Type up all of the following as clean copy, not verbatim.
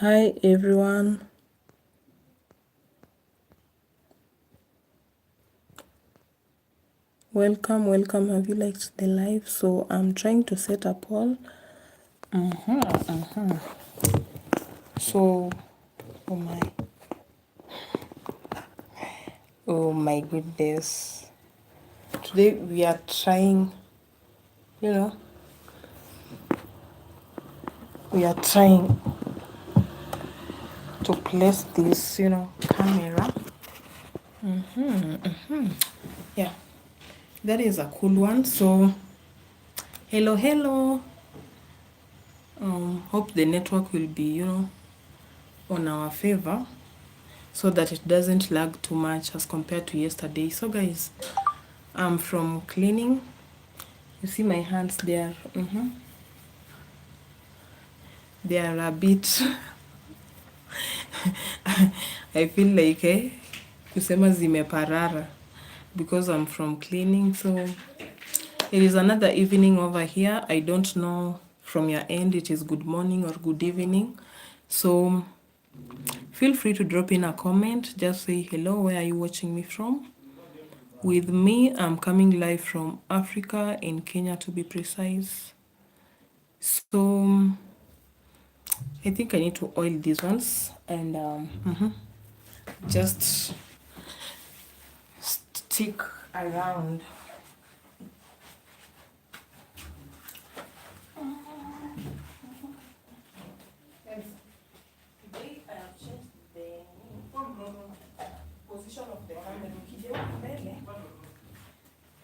Hi everyone, welcome. Have you liked the live? So I'm trying to set up all. So, oh my goodness. Today we are trying, you know, we are trying to place this, camera. Yeah, that is a cool one. So, hello. Hope the network will be, on our favor, so that it doesn't lag too much as compared to yesterday. So guys, I'm from cleaning. You see my hands there. They are a bit I feel like kusema zimeparara because I'm from cleaning. So it is another evening over here. I don't know from your end it is good morning or good evening. So feel free to drop in a comment. Just say hello, where are you watching me from? With me, I'm coming live from Africa, in Kenya to be precise. So I think I need to oil these ones and just stick around. Today I have changed the position of the camera. Ukija mbele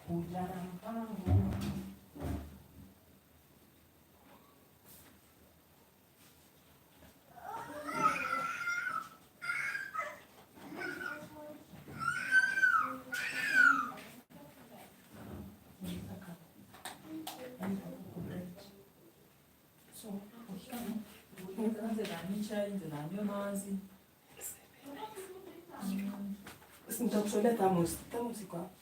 kuja na mpango. Nitakusolea thermos iko hapo.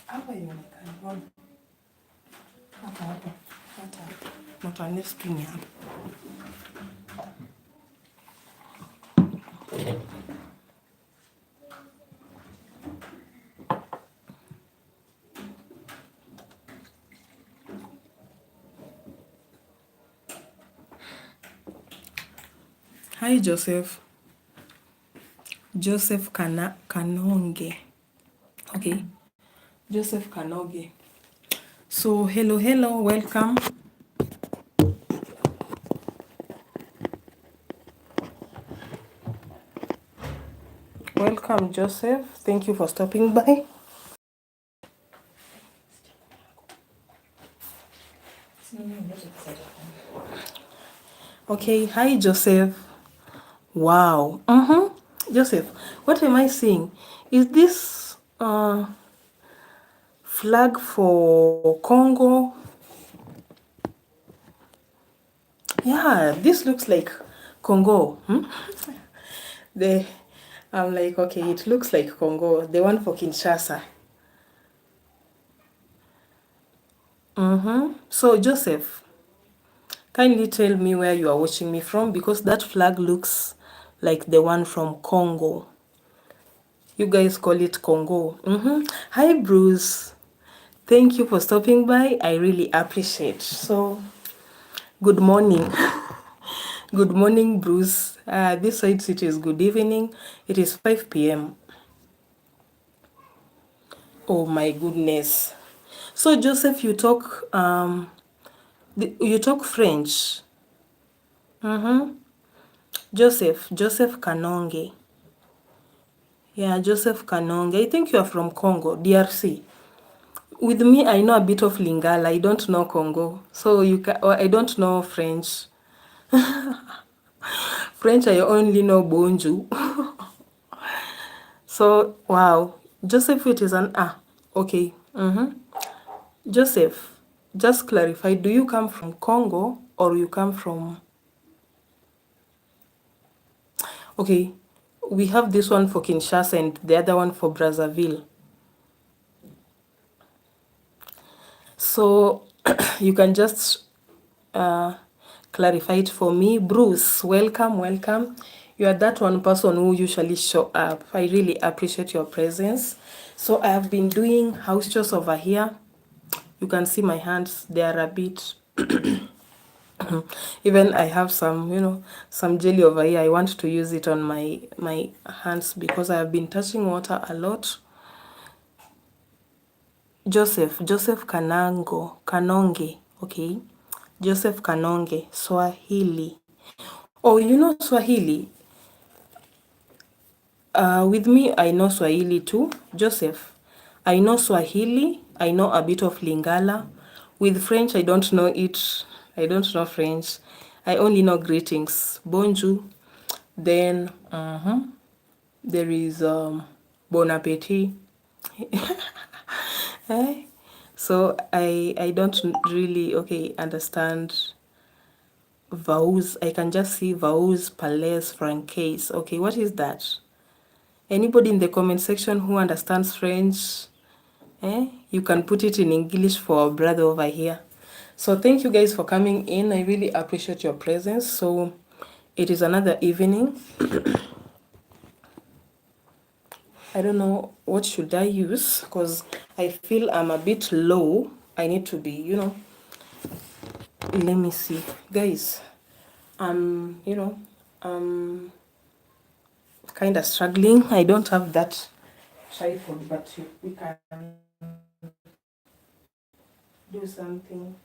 Hapa inaonekana. Hapa. Hata nesting hapa. Hi Joseph. Joseph Kanonge. Okay. Joseph Kanoge. So hello, welcome. Welcome Joseph. Thank you for stopping by. Okay, hi Joseph. Wow. Joseph, what am I seeing? Is this flag for Congo? Yeah, this looks like Congo. I'm like, okay, it looks like Congo. The one for Kinshasa. So Joseph, kindly tell me where you are watching me from, because that flag looks like the one from Congo. You guys call it Congo. Hi Bruce. Thank you for stopping by. I really appreciate. So, good morning. Good morning, Bruce. This side it is good evening. It is 5 p.m. Oh my goodness. So Joseph, you talk French. Joseph Kanonge. Yeah, Joseph Kanonge. I think you are from Congo, DRC. With me, I know a bit of Lingala. I don't know Congo. So I don't know French. French, I only know Bonjour. So, wow. Joseph, it is okay. Joseph, just clarify, do you come from Congo or you come from... Okay, we have this one for Kinshasa and the other one for Brazzaville. So you can just clarify it for me. Bruce, welcome, welcome. You are that one person who usually show up. I really appreciate your presence. So I have been doing house chores over here. You can see my hands, they are a bit even I have some, some jelly over here. I want to use it on my hands because I have been touching water a lot. Joseph Kanonge, okay. Joseph Kanonge, Swahili. Oh, you know Swahili? With me, I know Swahili too. Joseph, I know Swahili. I know a bit of Lingala. With French, I don't know it. I don't know French. I only know greetings. Bonjour. Then, there is Bon appetit. Eh? So I don't really understand vows. I can just see vows, palais, francaise. Okay, what is that? Anybody in the comment section who understands French, you can put it in English for our brother over here. So thank you guys for coming in. I really appreciate your presence. So it is another evening. I don't know what should I use because I feel I'm a bit low. I need to be, let me see. Guys, I'm kind of struggling. I don't have that tripod, but we can do something.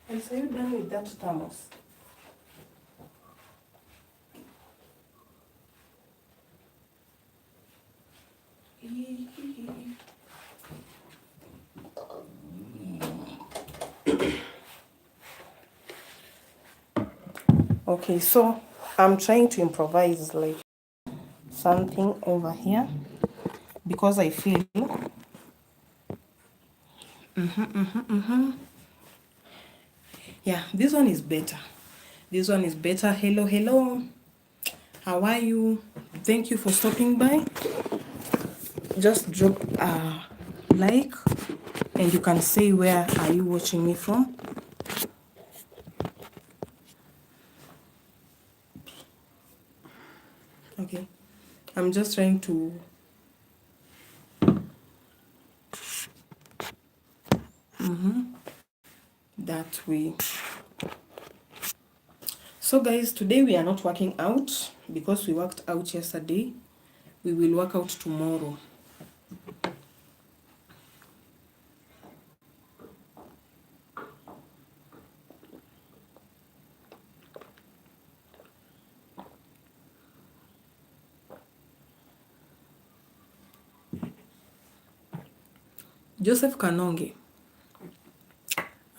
And so you done with that thermos? Okay, so I'm trying to improvise like something over here because I feel yeah, this one is better. This one is better. Hello, how are you? Thank you for stopping by. Just drop a like and you can say where are you watching me from. Okay, I'm just trying to that way. So guys, today we are not working out because we worked out yesterday. We will work out tomorrow. Joseph Kanonge,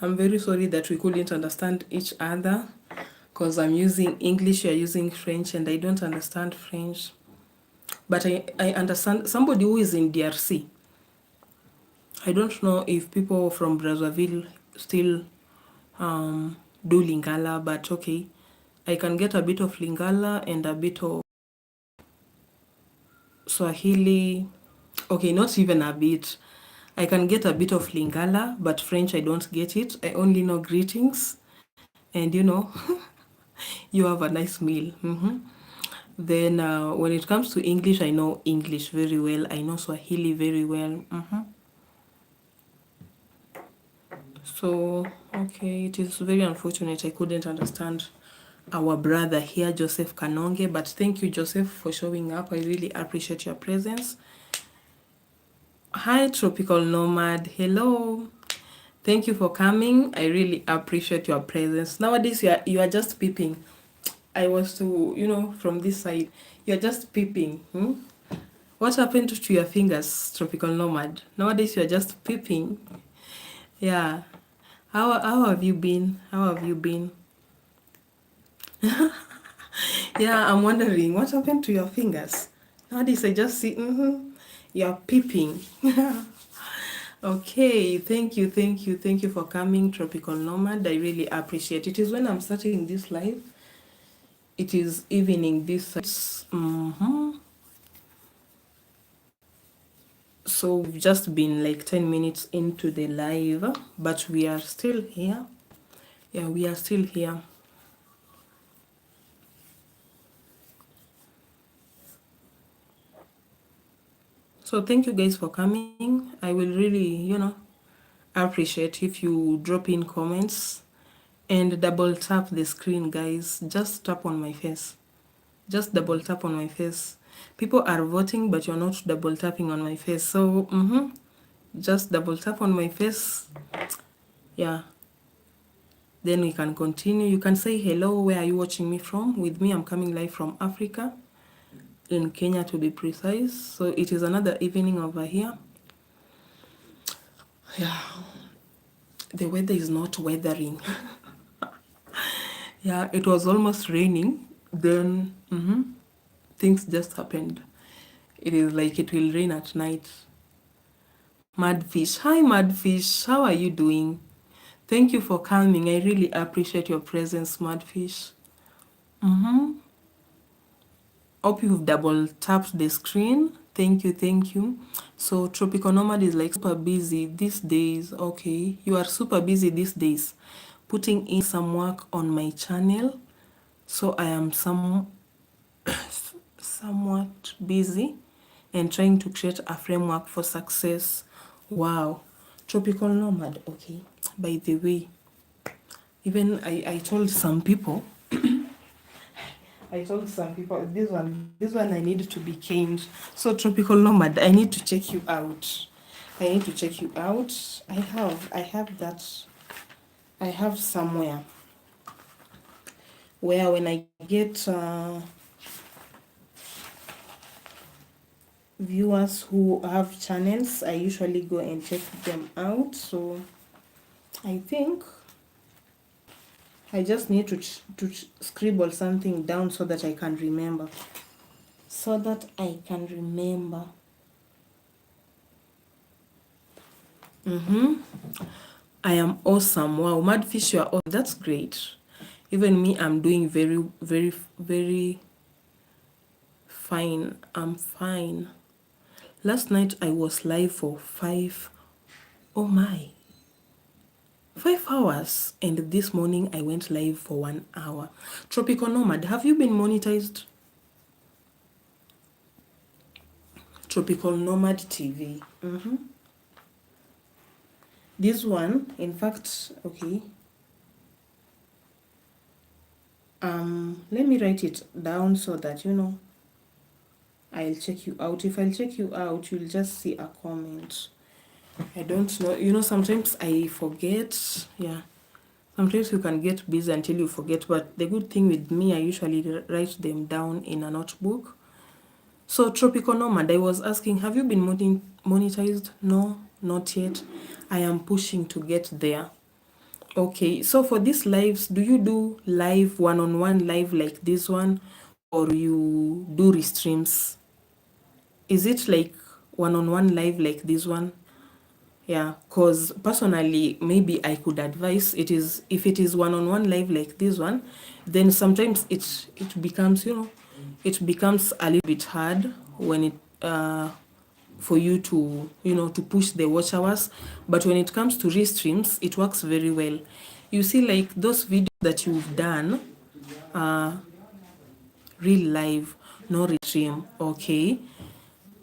I'm very sorry that we couldn't understand each other because I'm using English, you're using French, and I don't understand French. But I understand somebody who is in DRC. I don't know if people from Brazzaville still do Lingala, but okay. I can get a bit of Lingala and a bit of Swahili. Okay, not even a bit. I can get a bit of Lingala, but French I don't get it. I only know greetings. And you have a nice meal. Then when it comes to English, I know English very well. I know Swahili very well. So, okay, it is very unfortunate I couldn't understand our brother here, Joseph Kanonge. But thank you, Joseph, for showing up. I really appreciate your presence. Hi, Tropical Nomad. Hello. Thank you for coming. I really appreciate your presence. Nowadays, you are just peeping. I was to, from this side. You're just peeping. What happened to your fingers, Tropical Nomad? Nowadays, you're just peeping. Yeah. How have you been? How have you been? Yeah, I'm wondering, what happened to your fingers? Nowadays, I just see, you're peeping. Okay, thank you for coming, Tropical Nomad. I really appreciate it. It is when I'm starting this live, it is evening this. So we've just been like 10 minutes into the live, but we are still here. Yeah, we are still here. So thank you guys for coming. I will really, appreciate if you drop in comments and double tap the screen, guys. Just tap on my face. Just double tap on my face. People are voting, but you're not double tapping on my face. So, just double tap on my face. Yeah. Then we can continue. You can say hello. Where are you watching me from? With me, I'm coming live from Africa, in Kenya to be precise. So it is another evening over here. Yeah. The weather is not weathering. Yeah, it was almost raining. Then things just happened. It is like it will rain at night. Madfish. Hi, Madfish. How are you doing? Thank you for coming. I really appreciate your presence, Madfish. Hope you've double tapped the screen. Thank you, thank you. So, Tropical Nomad is like super busy these days. Okay, you are super busy these days. Putting in some work on my channel. So, I am somewhat busy and trying to create a framework for success. Wow. Tropical Nomad. Okay. By the way, even I told some people, this one I need to be changed. So Tropical Nomad, I need to check you out. I need to check you out. I have somewhere where when I get viewers who have channels, I usually go and check them out. So I think I just need to scribble something down so that I can remember. So that I can remember. I am awesome. Wow, Madfish, you are awesome. That's great. Even me, I'm doing very, very, very fine. I'm fine. Last night I was live for 5 hours. And this morning I went live for 1 hour. Tropical Nomad, have you been monetized? Tropical Nomad TV. This one, in fact, okay. Let me write it down so that I'll check you out. If I'll check you out, you'll just see a comment. I don't know. Sometimes I forget. Yeah. Sometimes you can get busy until you forget. But the good thing with me, I usually write them down in a notebook. So, Tropical Nomad, I was asking, have you been monetized? No, not yet. I am pushing to get there. Okay, so for these lives, do you do live one-on-one live like this one, or you do restreams? Is it like one-on-one live like this one? Yeah, because personally, maybe I could advise it is if it is one-on-one live like this one, then sometimes it becomes it becomes a little bit hard when it for you to to push the watch hours. But when it comes to restreams, it works very well. You see, like those videos that you've done, real live, no restream. Okay,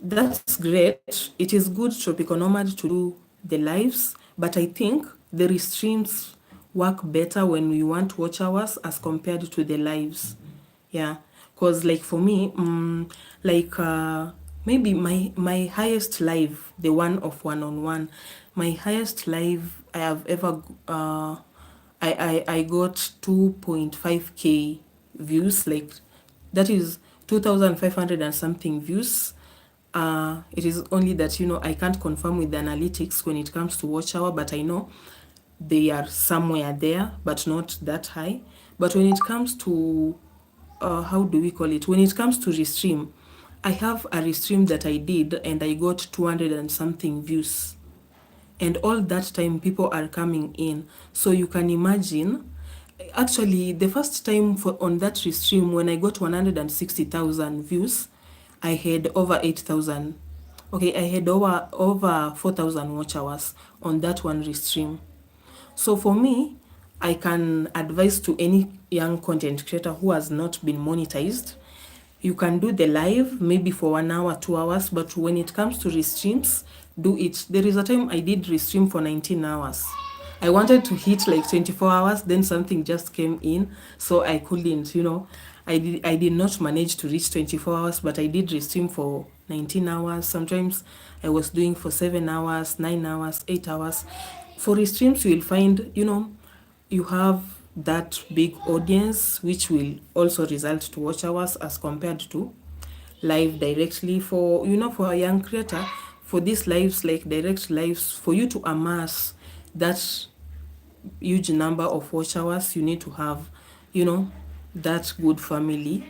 that's great. It is good, Tropical Nomad, to do the lives, but I think the restreams work better when we want watch hours as compared to the lives. Yeah, because like for me, like maybe my highest live, the one of one-on-one, my highest live I have ever I got 2.5k views, like that is 2,500 and something views. It is only that I can't confirm with the analytics when it comes to watch hour, but I know they are somewhere there, but not that high. But when it comes to how do we call it? When it comes to restream, I have a restream that I did and I got 200 and something views. and all that time people are coming in. So you can imagine, actually the first time for on that restream, when I got 160,000 views, I had over 8,000. Okay, I had over 4,000 watch hours on that one restream. So for me, I can advise to any young content creator who has not been monetized, you can do the live maybe for 1 hour, 2 hours, but when it comes to restreams, do it. There is a time I did restream for 19 hours. I wanted to hit like 24 hours, then something just came in, so I couldn't, I did not manage to reach 24 hours, but I did restream for 19 hours. Sometimes I was doing for 7 hours, 9 hours, 8 hours. For restreams, you will find, you have that big audience, which will also result to watch hours as compared to live directly. For a young creator, for these lives, like direct lives, for you to amass that huge number of watch hours, you need to have, that good family.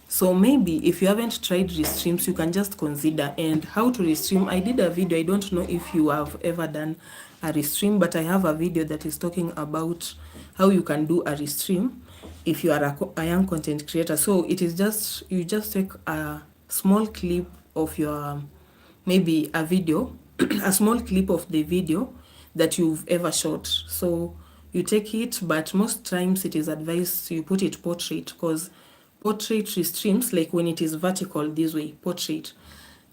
So maybe if you haven't tried restreams, you can just consider. And how to restream, I did a video. I don't know if you have ever done a restream, but I have a video that is talking about how you can do a restream if you are a young content creator. So it is just, you just take a small clip of your, maybe a video, a small clip of the video that you've ever shot. So you take it, but most times it is advised you put it portrait, because portrait restreams, like when it is vertical this way, portrait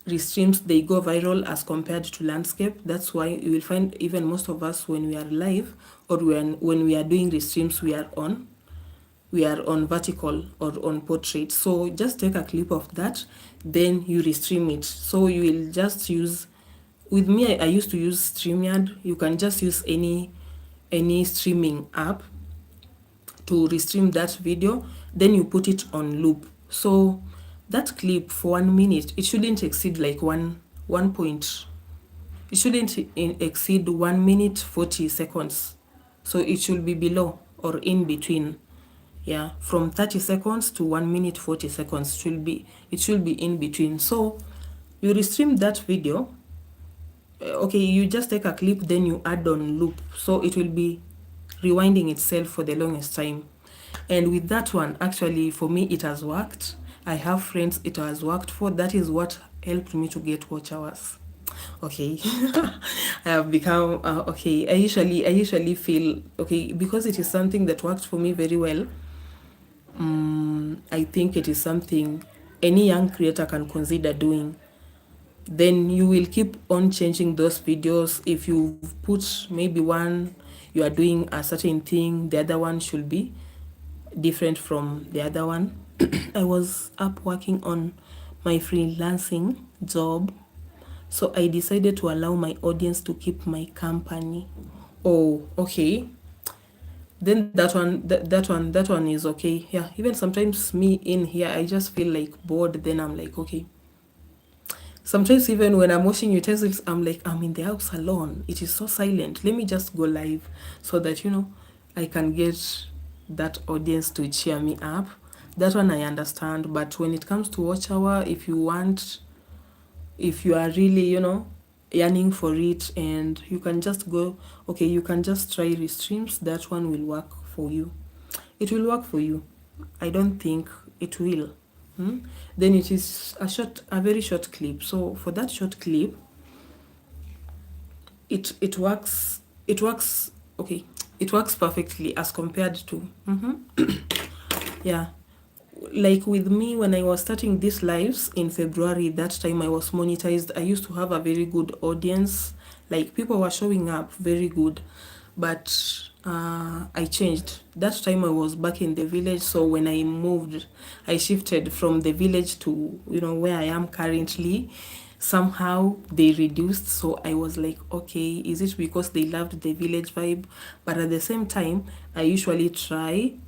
restreams, they go viral as compared to landscape. That's why you will find even most of us, when we are live or when we are doing restreams, we are on vertical or on portrait. So just take a clip of that, then you restream it. So you will just use, with me, I used to use StreamYard. You can just use any streaming app to restream that video, then you put it on loop. So that clip for 1 minute, it shouldn't exceed like it shouldn't exceed 1 minute 40 seconds. So it should be below or in between. Yeah, from 30 seconds to 1 minute 40 seconds it should be in between. So you restream that video. Okay, you just take a clip, then you add on loop, so it will be rewinding itself for the longest time. And with that one, actually for me it has worked. I have friends it has worked for. That is what helped me to get watch hours. Okay. I have become okay. I usually feel okay because it is something that worked for me very well. I think it is something any young creator can consider doing. Then you will keep on changing those videos. If you put maybe one, you are doing a certain thing, the other one should be different from the other one. I was up working on my freelancing job, so I decided to allow my audience to keep my company. Oh, okay. Then that one is okay. Yeah, even sometimes me in here, I just feel like bored. Then I'm like, okay. Sometimes even when I'm washing utensils, I'm like, I'm in the house alone. It is so silent. Let me just go live so that, I can get that audience to cheer me up. That one I understand. But when it comes to watch hour, if you are really, yearning for it, and you can just go, okay, you can just try restreams. That one will work for you. It will work for you. I don't think it will. Then it is a very short clip. So for that short clip, it works. Okay, it works perfectly as compared to yeah. Like with me, when I was starting these lives in February, that time I was monetized. I used to have a very good audience. Like people were showing up very good, but I changed. That time I was back in the village, so when I moved, I shifted from the village to where I am currently. Somehow they reduced, so I was like, okay, is it because they loved the village vibe? But at the same time, I usually try.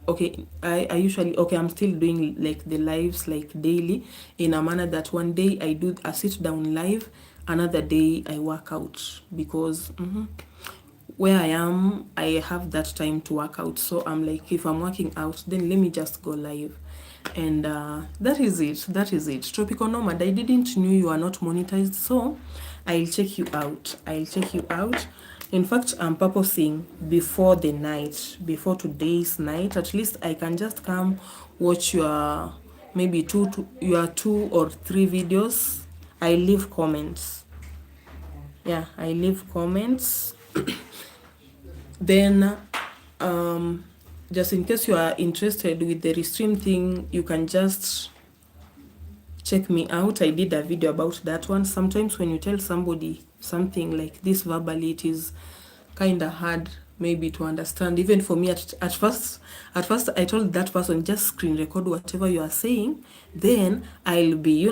Okay, I usually, okay, I'm still doing like the lives like daily, in a manner that one day I do a sit down live, another day I work out, because where I am, I have that time to work out. So I'm like, if I'm working out, then let me just go live. And that is it. Tropical Nomad, I didn't knew you are not monetized. So I'll check you out. In fact, I'm purposing before the night, before today's night, at least I can just come watch your maybe your 2 or 3 videos. I leave comments. Yeah, I leave comments. Then just in case you are interested with the restream thing, you can just check me out. I did a video about that one. Sometimes when you tell somebody something like this verbally, it is kind of hard maybe to understand. Even for me at first I told that person, just screen record whatever you are saying, then I'll be,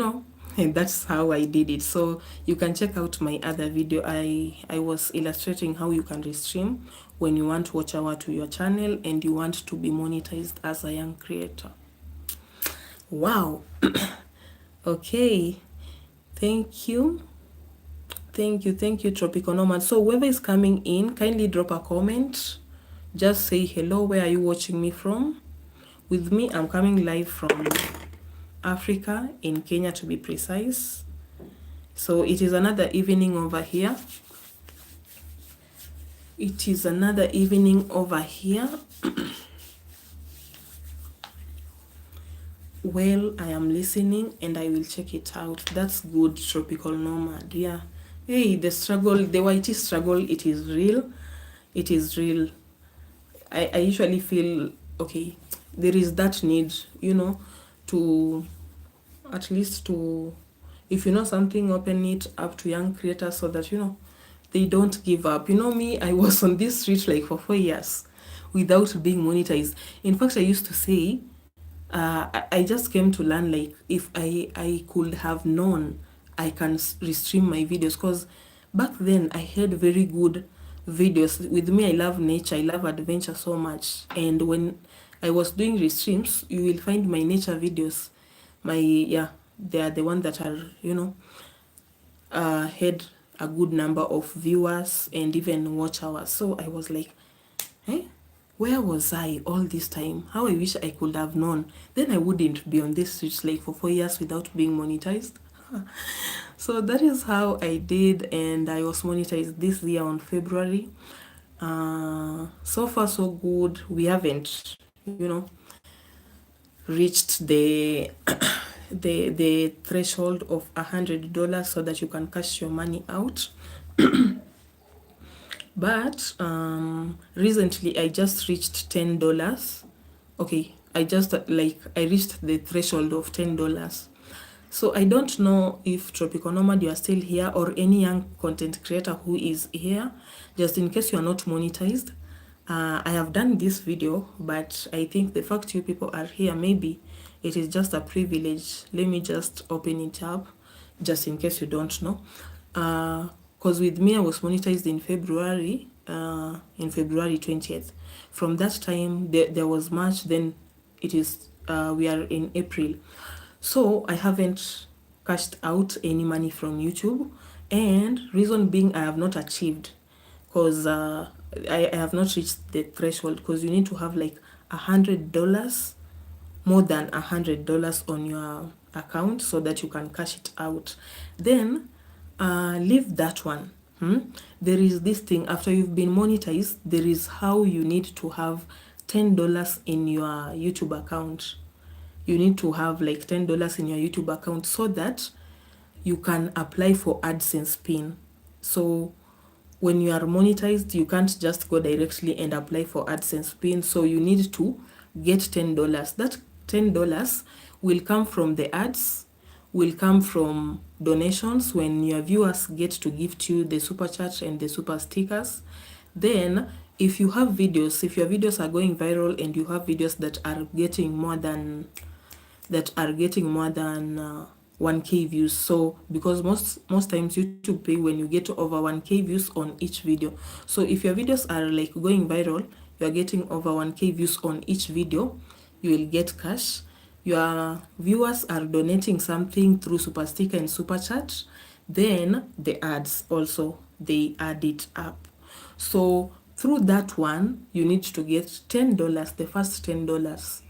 and that's how I did it. So you can check out my other video. I was illustrating how you can restream when you want watch hour to your channel and you want to be monetized as a young creator. Wow. Okay, thank you Tropical Nomad. So whoever is coming in, kindly drop a comment, just say hello, where are you watching me from. With me, I'm coming live from Africa, in Kenya to be precise. So it is another evening over here. Well, I am listening and I will check it out. That's good, Tropical Nomad. Yeah. Hey, the struggle, the YT struggle, it is real. I usually feel, okay, there is that need, to at least to, if you know something, open it up to young creators so that, they don't give up. Me, I was on this street like for 4 years without being monetized. In fact, I used to say, I just came to learn, like, if I could have known I can restream my videos, because back then I had very good videos. With me, I love nature, I love adventure so much, and when I was doing restreams, you will find my nature videos, they are the ones that are, had a good number of viewers and even watch hours. So I was like, where was I all this time? How I wish I could have known. Then I wouldn't be on this streets like for 4 years without being monetized. So that is how I did, and I was monetized this year on February. So far so good. We haven't, reached the the threshold of $100 so that you can cash your money out. But recently I just reached $10. Okay, I reached the threshold of $10. So I don't know if Tropical Nomad, you are still here, or any young content creator who is here. Just in case you are not monetized, I have done this video, but I think the fact you people are here, maybe it is just a privilege. Let me just open it up, just in case you don't know. Because with me, I was monetized in February 20th. From that time, there was March, then it is, we are in April. So I haven't cashed out any money from YouTube, and reason being, I have not achieved, because I have not reached the threshold, because you need to have like $100, more than $100 on your account so that you can cash it out. Then leave that one. There is this thing, after you've been monetized, there is how you need to have $10 in your YouTube account. You need to have like $10 in your YouTube account so that you can apply for AdSense pin. So when you are monetized, you can't just go directly and apply for AdSense pin. So you need to get $10. That $10 will come from the ads, will come from donations when your viewers get to gift you the super chat and the super stickers. Then if you have videos, if your videos are going viral and you have videos that are getting more than 1K views. So because most times YouTube pay when you get over 1K views on each video. So if your videos are like going viral, you are getting over 1K views on each video, you will get cash. Your viewers are donating something through super sticker and super chat, then the ads also, they add it up. So through that one, you need to get $10, the first $10.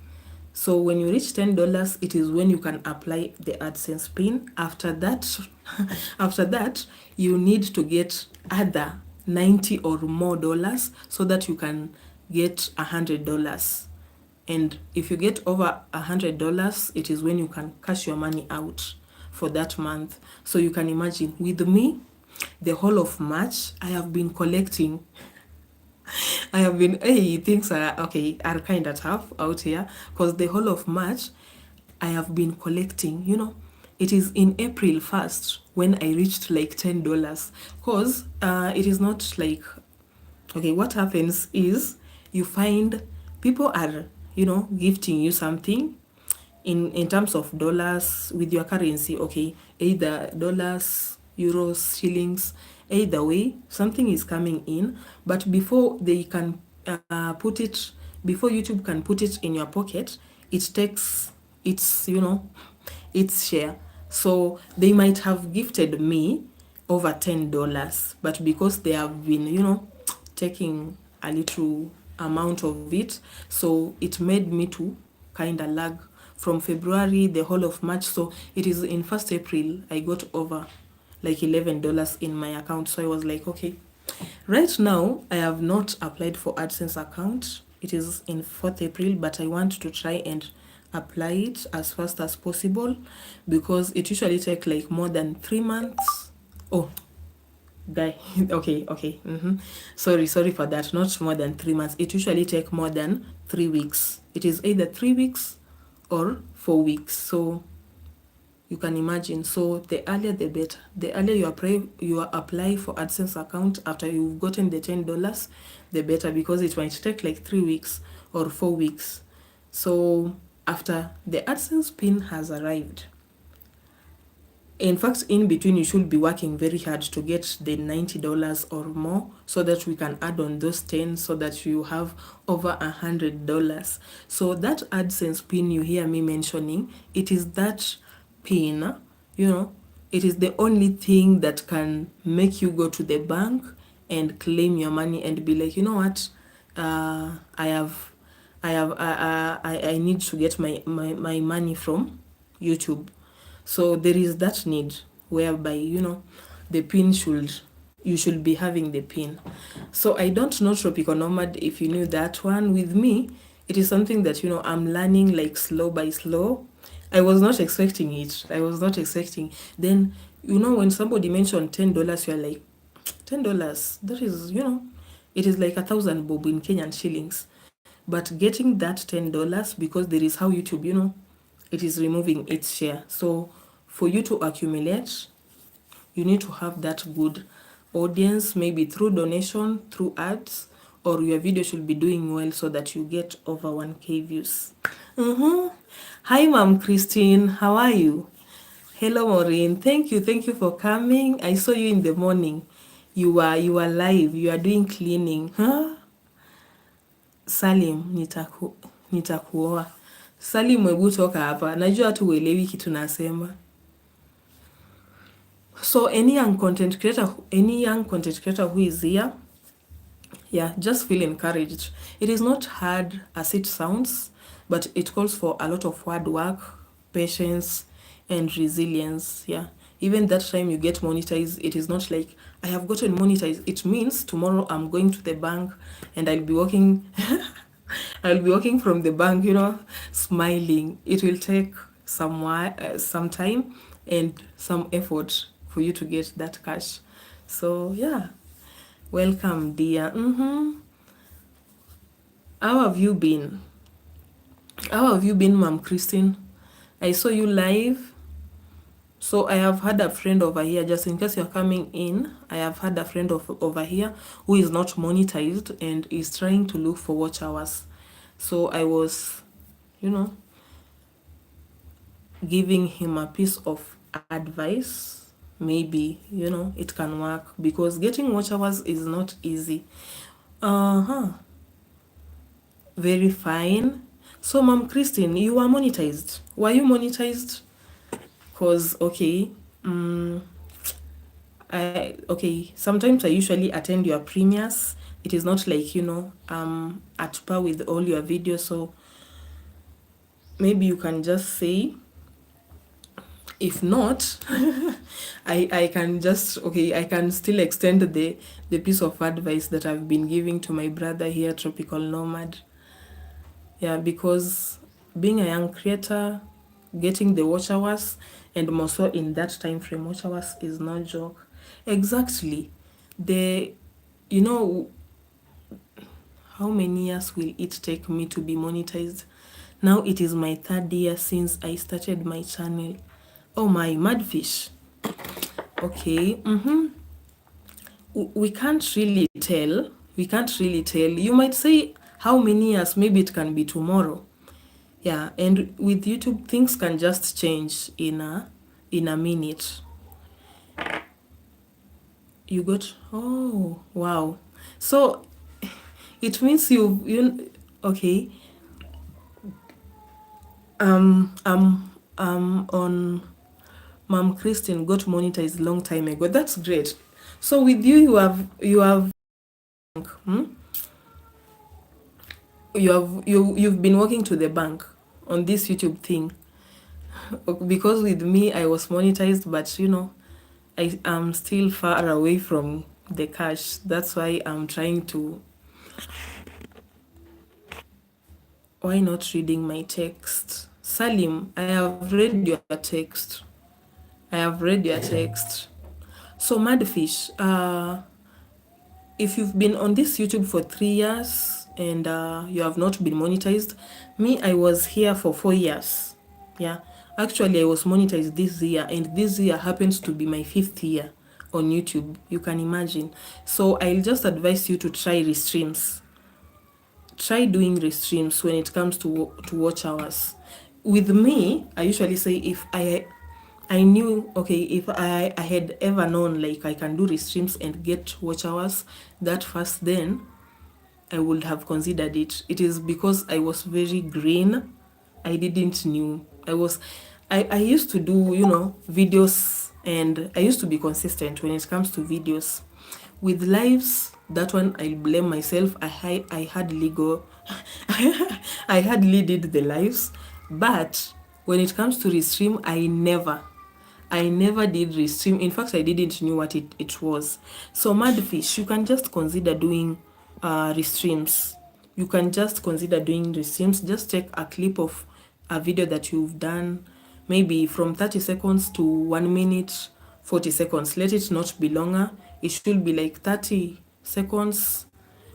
So when you reach $10, it is when you can apply the AdSense pin. After that, after that, you need to get other 90 or more dollars so that you can get $100. And if you get over $100, it is when you can cash your money out for that month. So you can imagine, with me, the whole of March, I have been collecting. Hey, things are okay, are kind of tough out here, because the whole of March, I have been collecting, It is in April 1st when I reached like $10. Because it is not like, okay, what happens is you find people are, gifting you something in terms of dollars with your currency, okay, either dollars, euros, shillings, either way, something is coming in, but before they can put it, before YouTube can put it in your pocket, it takes its, its share. So they might have gifted me over $10, but because they have been, taking a little amount of it, so it made me to kind of lag from February, the whole of March. So it is in 1st April I got over like $11 in my account. So I was like, okay, right now I have not applied for AdSense account. It is in 4th April, but I want to try and apply it as fast as possible, because it usually takes like more than 3 months. Oh, guy, okay, sorry for that, not more than 3 months. It usually take more than 3 weeks. It is either 3 weeks or 4 weeks. So you can imagine. So the earlier the better. The earlier you apply for AdSense account after you've gotten the $10, the better, because it might take like 3 weeks or 4 weeks. So after the AdSense pin has arrived, in fact, in between, you should be working very hard to get the $90 or more, so that we can add on those 10, so that you have over $100. So that AdSense pin you hear me mentioning, it is that pin, it is the only thing that can make you go to the bank and claim your money and be like, you know what, I need to get my money from YouTube. So there is that need whereby, the pin you should be having the pin. So I don't know, Tropical Nomad, if you knew that one. With me, it is something that, I'm learning like slow by slow. I was not expecting it. Then, when somebody mentioned $10, you're like, $10, that is, it is like 1,000 bob in Kenyan shillings. But getting that $10, because there is how YouTube, it is removing its share. So for you to accumulate, you need to have that good audience, maybe through donation, through ads, or your video should be doing well so that you get over 1K views. Hi, Mom Christine, how are you? Hello, Maureen. Thank you for coming. I saw you in the morning. You are live. You are doing cleaning, huh? Salim, nitakuoa. Salim, hebu toka hapa. Najua tu uelewi kitu nasema. So any young content creator who is here, just feel encouraged. It is not hard as it sounds, but it calls for a lot of hard work, patience, and resilience. Even that time you get monetized, it is not like I have gotten monetized. It means tomorrow I'm going to the bank and I'll be working from the bank, smiling. It will take some time and some effort for you to get that cash. So welcome, dear. How have you been, Mom Christine? I saw you live. So I have had a friend over here, just in case you're coming in, I have had a friend over here who is not monetized and is trying to look for watch hours. So I was, giving him a piece of advice. Maybe, it can work, because getting watch hours is not easy. Very fine. So, Mom Christine, you are monetized. Were you monetized? Because, sometimes I usually attend your premieres. It is not like, at par with all your videos. So maybe you can just say. If not, I can just, okay, I can still extend the piece of advice that I've been giving to my brother here, Tropical Nomad. Yeah, because being a young creator, getting the watch hours, and more so in that time frame, watch hours is no joke. Exactly. The, you know, how many years will it take me to be monetized? Now it is my third year since I started my channel. Oh my, Madfish. Okay. We can't really tell. We can't really tell. You might say how many years, maybe it can be tomorrow. Yeah, and with YouTube things can just change in a minute. You got, oh wow. So it means you okay. On Mom Christine got monetized long time ago. That's great. So with you have hmm? You've been working to the bank on this YouTube thing. Because with me I was monetized, but I am still far away from the cash. That's why I'm trying to. Why not reading my text? Salim, I have read your text. I have read your text. So Madfish, if you've been on this YouTube for 3 years and you have not been monetized, me, I was here for 4 years. Yeah, actually, I was monetized this year, and this year happens to be my 5th year on YouTube. You can imagine. So I'll just advise you to try restreams. Try doing restreams when it comes to watch hours. With me, I usually say if I knew, okay, if I had ever known like I can do restreams and get watch hours that fast, then I would have considered it. It is because I was very green. I didn't knew. I used to do, videos, and I used to be consistent when it comes to videos. With lives, that one I blame myself. I hardly go I hardly did the lives. But when it comes to restream, I never did restream. In fact, I didn't knew what it was. So Madfish, you can just consider doing restreams. You can just consider doing restreams. Just take a clip of a video that you've done, maybe from 30 seconds to 1 minute, 40 seconds. Let it not be longer. It should be like 30 seconds,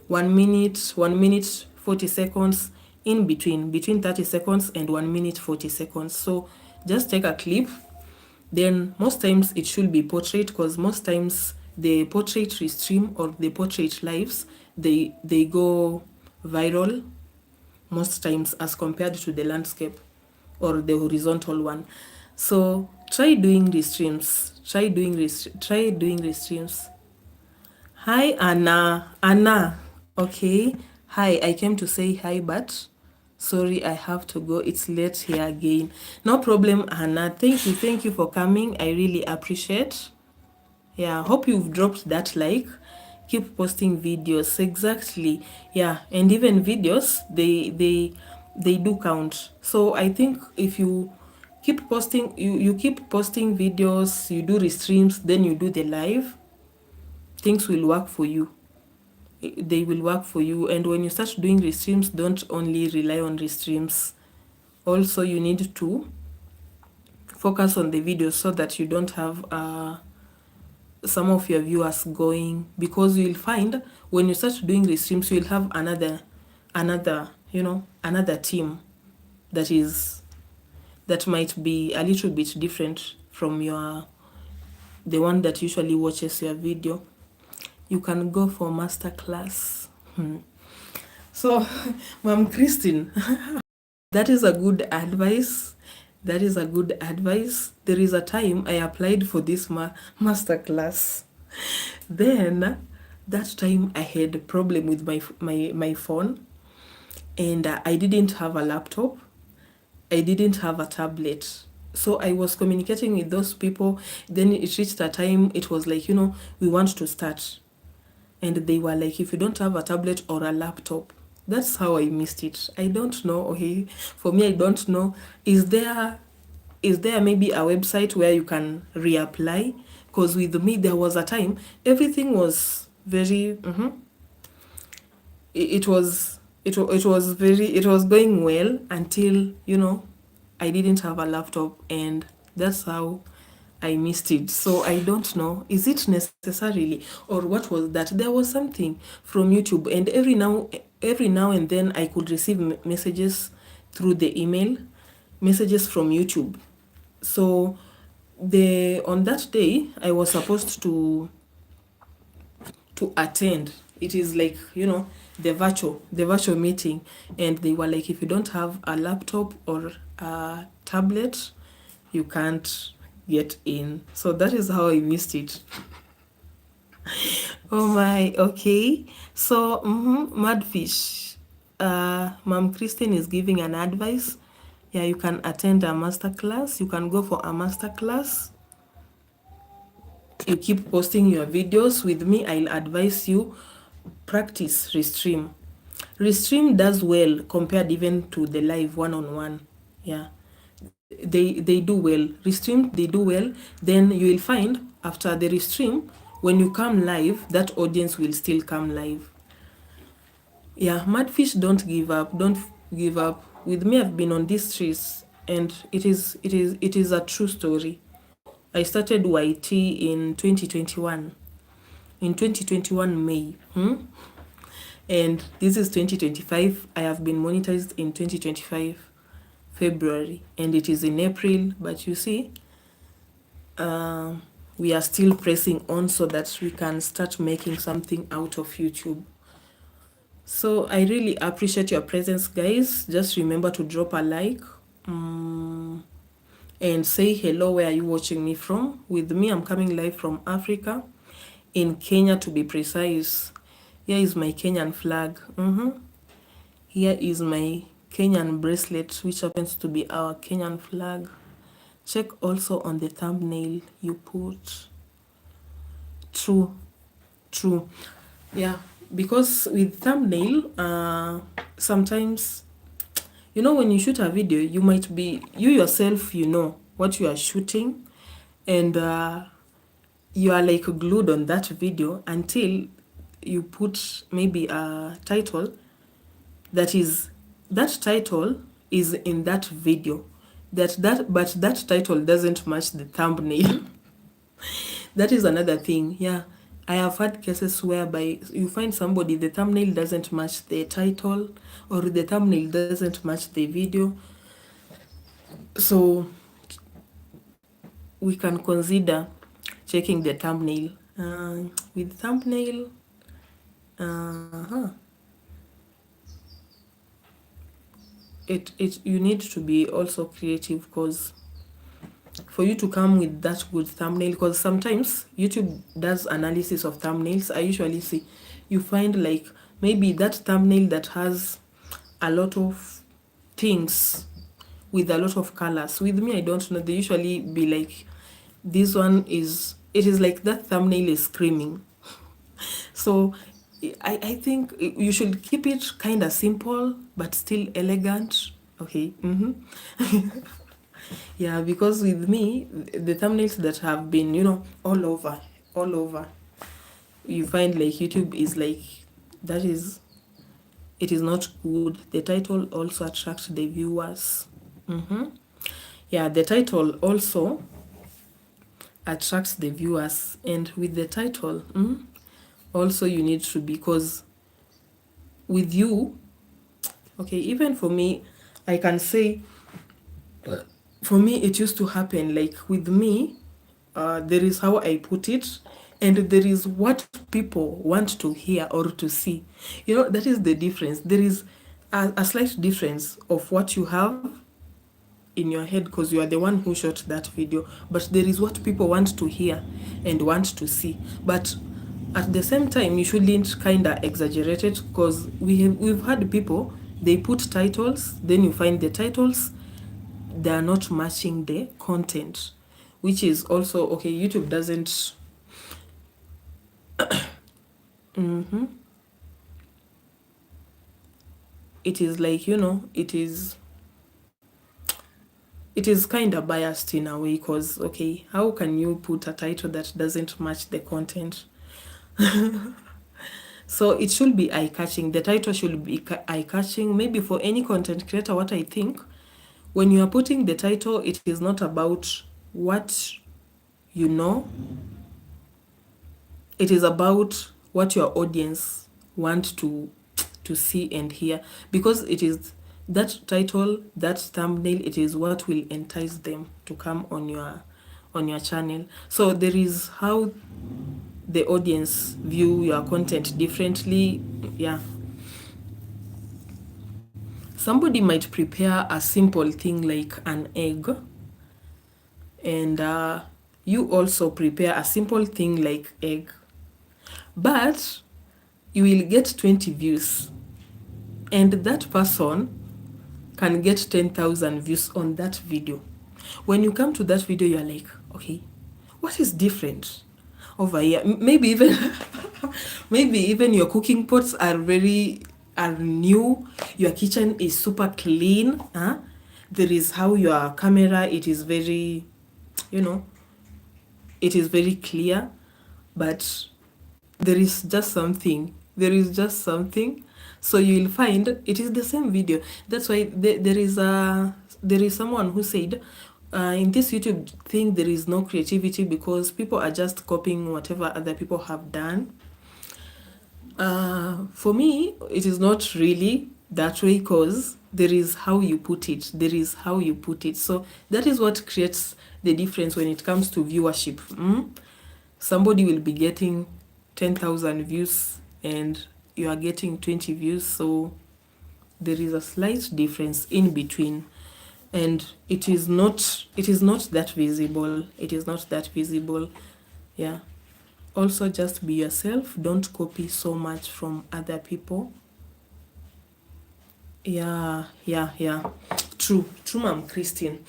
1 minute, 40 seconds, in between 30 seconds and 1 minute, 40 seconds. So just take a clip. Then most times it should be portrait, because most times the portrait restream or the portrait lives, they go viral most times as compared to the landscape or the horizontal one. So try doing restreams. Try doing restreams. Hi Anna. Anna. Okay. Hi, I came to say hi, but sorry, I have to go. It's late here again. No problem, Anna. Thank you for coming. I really appreciate. Yeah, hope you've dropped that like. Keep posting videos. Exactly. Yeah, and even videos, they do count. So I think if you keep posting, you keep posting videos, you do restreams, then you do the live, things will work for you. They will work for you. And when you start doing restreams, don't only rely on restreams. Also, you need to focus on the videos so that you don't have some of your viewers going, because you'll find when you start doing restreams, you'll have another team that might be a little bit different from the one that usually watches your video. You can go for masterclass. So, Mom Christine, that is a good advice. That is a good advice. There is a time I applied for this masterclass. Then that time I had a problem with my phone, and I didn't have a laptop. I didn't have a tablet. So I was communicating with those people. Then it reached a time, it was like, we want to start. And they were like, if you don't have a tablet or a laptop, that's how I missed it. I don't know. Okay, for me, I don't know. Is there maybe a website where you can reapply? Because with me, there was a time everything was very. It was it was very, it was going well until I didn't have a laptop, and that's how I missed it. So I don't know, is it necessarily, or what was that? There was something from YouTube, and every now and then I could receive messages through the email, messages from YouTube. So the on that day I was supposed to attend. It is like, the virtual meeting, and they were like, if you don't have a laptop or a tablet, you can't get in. So that is how I missed it. Oh my, okay. So, Madfish. Mom Christine is giving an advice. Yeah, you can attend a master class. You can go for a master class. You keep posting your videos. With me, I'll advise you practice Restream. Restream does well compared even to the live one-on-one. Yeah, they do well. Restream, they do well. Then you will find after the Restream, when you come live, that audience will still come live. Yeah, Madfish, don't give up. Don't give up. With me, I've been on these streets, and it is a true story. I started YT in 2021. In 2021 May. And this is 2025. I have been monetized in 2025 February, and it is in April. But you see, we are still pressing on so that we can start making something out of YouTube. So I really appreciate your presence, guys. Just remember to drop a like, and say hello. Where are you watching me from? With me, I'm coming live from Africa, in Kenya to be precise. Here is my Kenyan flag. Here is my Kenyan bracelet, which happens to be our Kenyan flag. Check also on the thumbnail you put. True, true. Yeah, because with thumbnail, sometimes, when you shoot a video, you might be, you yourself, what you are shooting, and you are like glued on that video until you put maybe a title that title is in that video, but that title doesn't match the thumbnail. That is another thing. Yeah, I have had cases whereby you find somebody, the thumbnail doesn't match the title, or the thumbnail doesn't match the video. So we can consider checking the thumbnail. With thumbnail, it you need to be also creative, because for you to come with that good thumbnail, because sometimes YouTube does analysis of thumbnails. I usually see, you find like maybe that thumbnail that has a lot of things with a lot of colors. With me, I don't know, they usually be like, this one is, it is like that thumbnail is screaming. So I think you should keep it kind of simple but still elegant. Okay. Yeah, because with me, the thumbnails that have been, all over, you find like YouTube is like, that is, it is not good. The title also attracts the viewers. Yeah, the title also attracts the viewers, and with the title, also you need to, because with you, okay, even for me, I can say, for me, it used to happen like with me, there is how I put it, and there is what people want to hear or to see. That is the difference. There is a slight difference of what you have in your head, because you are the one who shot that video, but there is what people want to hear and want to see. But at the same time, you shouldn't kind of exaggerate it, because we've had people, they put titles, then you find the titles, they are not matching the content, which is also okay. YouTube doesn't. it is like, it is kind of biased in a way, because okay, how can you put a title that doesn't match the content? So it should be eye-catching. The title should be eye-catching. Maybe for any content creator, what I think, when you are putting the title, it is not about what you know. It is about what your audience want to see and hear, because it is that title, that thumbnail, it is what will entice them to come on your channel. So there is how the audience view your content differently. Yeah, somebody might prepare a simple thing like an egg, and you also prepare a simple thing like egg, but you will get 20 views, and that person can get 10,000 views on that video. When you come to that video, you're like, okay, what is different over here? Maybe even maybe even your cooking pots are new, your kitchen is super clean, huh? There is how your camera, it is very, you know, it is very clear, but there is just something. So you'll find it is the same video. That's why there is someone who said, in this YouTube thing there is no creativity, because people are just copying whatever other people have done. For me, it is not really that way, because there is how you put it. So that is what creates the difference when it comes to viewership. Somebody will be getting 10,000 views and you are getting 20 views, so there is a slight difference in between, and it is not that visible. Yeah, also just be yourself, don't copy so much from other people. Yeah, true, Ma'am Christine.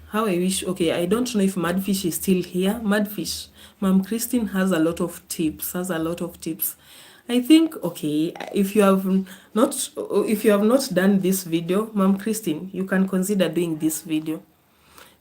How I wish, okay, I don't know if Madfish is still here. Madfish, Ma'am Christine has a lot of tips, I think, okay, if you have not done this video, Ma'am Christine, you can consider doing this video,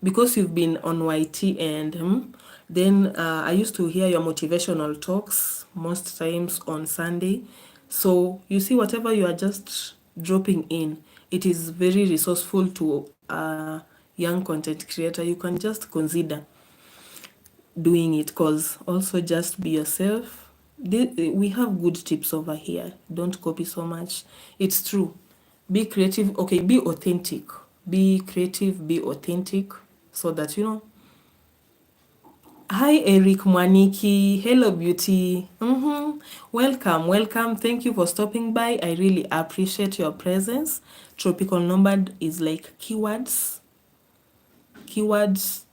because you've been on YT, and then I used to hear your motivational talks most times on Sunday. So you see, whatever you are just dropping in, it is very resourceful to a young content creator. You can just consider doing it, because also just be yourself. We have good tips over here. Don't copy so much. It's true. Be creative. Okay, be authentic. Be creative, be authentic, so that, Hi, Eric Mwaniki. Hello, beauty. Welcome. Thank you for stopping by. I really appreciate your presence. Tropical Nomad is like keywords,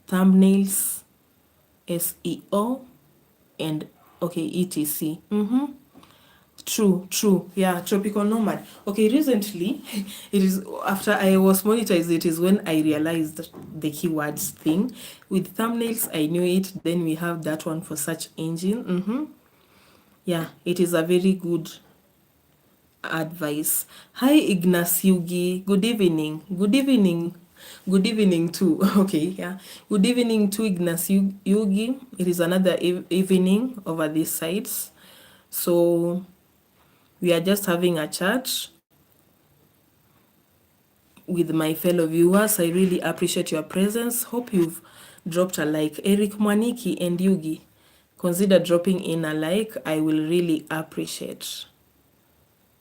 thumbnails, SEO, and okay, etc. True. Yeah, Tropical Nomad. Okay, recently, it is after I was monetized, it is when I realized the keywords thing. With thumbnails, I knew it. Then we have that one for search engine. Yeah, it is a very good advice. Hi, Ignace Yugi. Good evening. Good evening too. Okay, yeah. Good evening to Ignace Yugi. It is another evening over these sides. So we are just having a chat with my fellow viewers. I really appreciate your presence. Hope you've dropped a like. Eric Mwaniki and Yugi, consider dropping in a like. I will really appreciate.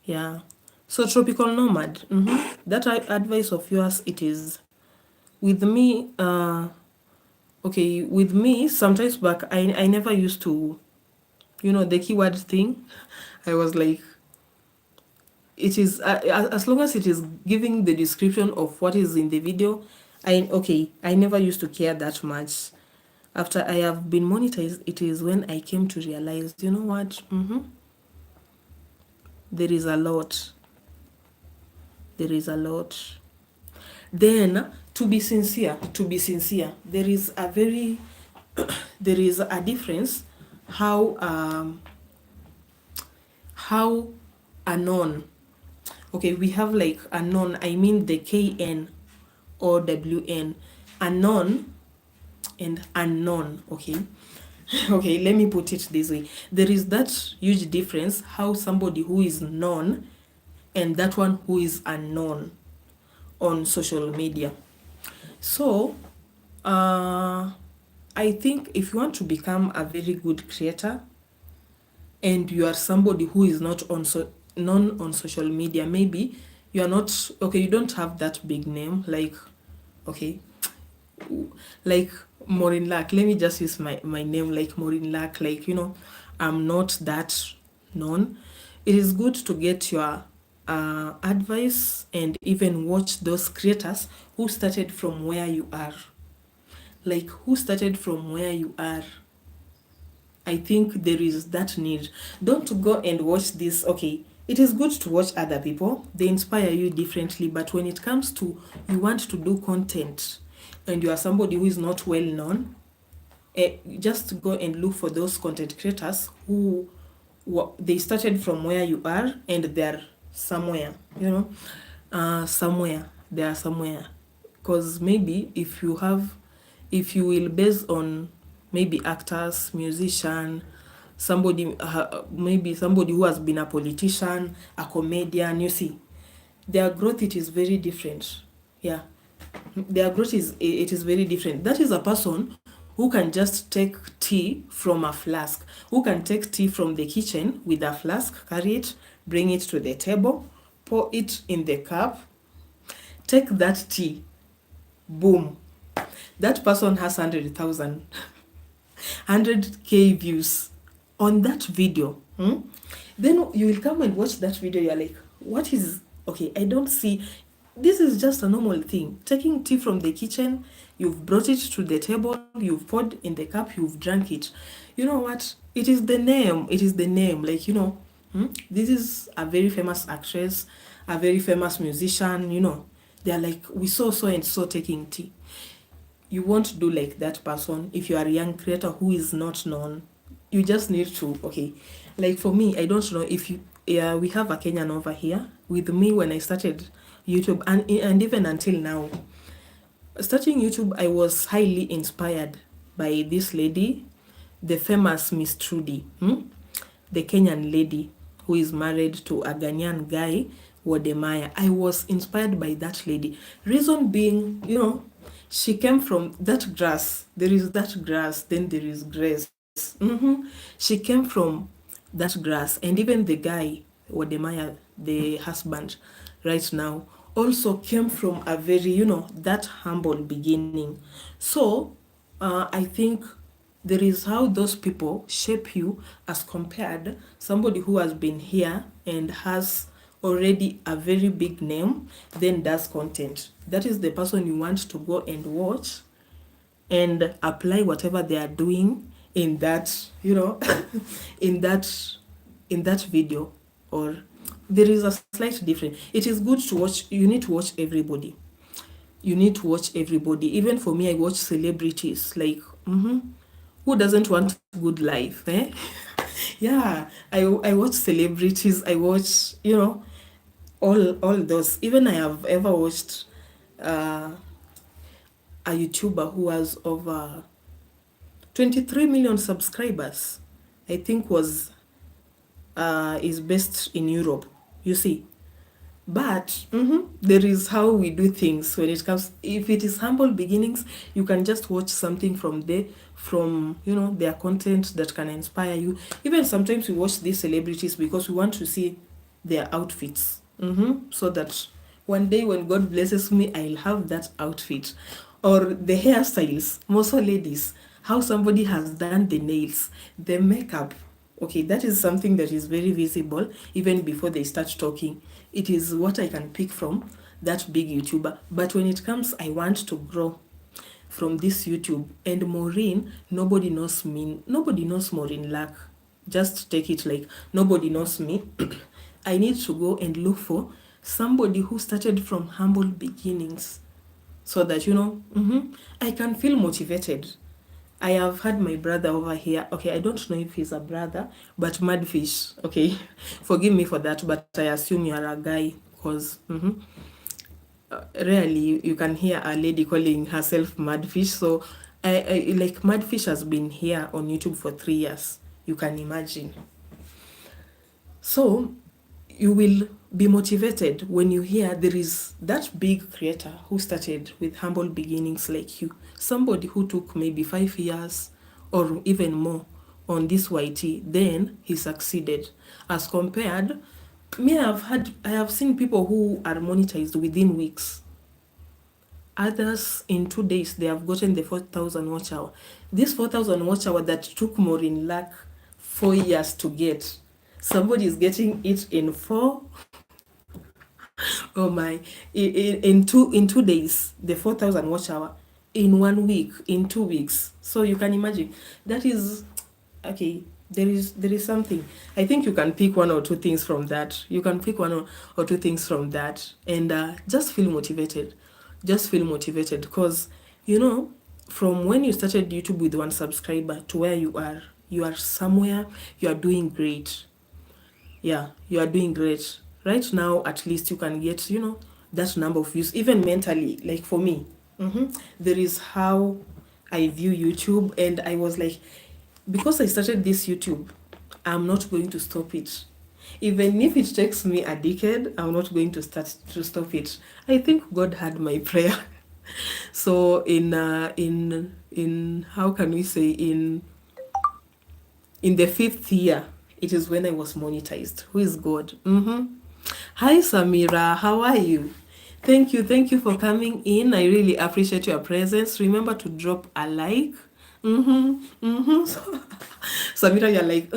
Yeah. So Tropical Nomad, that advice of yours, it is with me. Okay, with me, sometimes back, I never used to, the keyword thing. I was like, it is as long as it is giving the description of what is in the video, I never used to care that much. After I have been monetized, it is when I came to realize, you know what, there is a lot. Then, to be sincere, there is a very there is a difference how anon Okay, we have like unknown, I mean the KN or WN, unknown and unknown, okay? Okay, let me put it this way. There is that huge difference how somebody who is known and that one who is unknown on social media. So, I think if you want to become a very good creator and you are somebody who is not on known on social media, maybe you are not, okay, you don't have that big name, like, okay, like Morrine Luck. Let me just use my name, like Morrine Luck, like, I'm not that known. It is good to get your advice and even watch those creators who started from where you are. Like, who started from where you are. I think there is that need. Don't go and watch this. Okay, it is good to watch other people, they inspire you differently, but when it comes to you want to do content and you are somebody who is not well known, just go and look for those content creators who they started from where you are and they're somewhere, somewhere, they are somewhere. Because maybe if you will base on maybe actors, musician, somebody, maybe somebody who has been a politician, a comedian, you see, their growth, it is very different. Yeah, their growth it is very different. That is a person who can just take tea from a flask, who can take tea from the kitchen with a flask, carry it, bring it to the table, pour it in the cup, take that tea, boom, that person has 100,000 100K views on that video. Then you will come and watch that video, you're like, what is, okay, I don't see, this is just a normal thing. Taking tea from the kitchen, you've brought it to the table, you've poured in the cup, you've drank it. You know what? It is the name. It is the name. Like, this is a very famous actress, a very famous musician. They're like, we saw so and so taking tea. You won't do like that person if you are a young creator who is not known. You just need to, okay. Like for me, I don't know if you, yeah, we have a Kenyan over here with me when I started YouTube, and even until now. Starting YouTube, I was highly inspired by this lady, the famous Miss Trudy, the Kenyan lady who is married to a Ghanaian guy, Wodemaya. I was inspired by that lady. Reason being, she came from that grass. There is that grass, then there is grace. She came from that grass, and even the guy, Wodemaya, the husband, right now, also came from a very, that humble beginning. So, I think there is how those people shape you as compared somebody who has been here and has already a very big name, then does content. That is the person you want to go and watch and apply whatever they are doing in that, in that video. Or there is a slight difference. It is good to watch. You need to watch everybody. You need to watch everybody. Even for me, I watch celebrities. Like, who doesn't want good life? Yeah, I watch celebrities. I watch, all those. Even I have ever watched a YouTuber who has over 23 million subscribers. I think is based in Europe. You see, but there is how we do things when it comes. If it is humble beginnings, you can just watch something from their content that can inspire you. Even sometimes we watch these celebrities because we want to see their outfits, so that one day when God blesses me, I'll have that outfit. Or the hairstyles, most ladies, how somebody has done the nails, the makeup. Okay, that is something that is very visible even before they start talking. It is what I can pick from that big YouTuber. But when it comes, I want to grow from this YouTube. And Morrine, nobody knows me. Nobody knows Morrine Luck. Just take it like nobody knows me. I need to go and look for somebody who started from humble beginnings so that, I can feel motivated. I have had my brother over here. Okay, I don't know if he's a brother, but Madfish. Okay, forgive me for that, but I assume you are a guy because rarely you can hear a lady calling herself Madfish. So I like Madfish has been here on YouTube for 3 years. You can imagine. So you will be motivated when you hear there is that big creator who started with humble beginnings like you. Somebody who took maybe 5 years or even more on this YT, then he succeeded. As compared, I have seen people who are monetized within weeks. Others in 2 days they have gotten the 4,000 watch hour. This 4,000 watch hour that took Morrine Luck 4 years to get, somebody is getting it in four. Oh my! In 2 days, the 4,000 watch hour. In 1 week, in 2 weeks. So you can imagine. That is okay. There is something. I think you can pick one or two things from that. You can pick one or two things from that, and just feel motivated. Just feel motivated because from when you started YouTube with 1 subscriber to where you are somewhere. You are doing great. Yeah, you are doing great right now. At least you can get that number of views even mentally. Like for me, there is how I view YouTube, and I was like, because I started this YouTube, I'm not going to stop it. Even if it takes me a decade, I'm not going to stop it. I think God had my prayer. So in how can we say, in the 5th year, it is when I was monetized. Who is God? Hi Samira, how are you? Thank you for coming in. I really appreciate your presence. Remember to drop a like. Samira, you're like,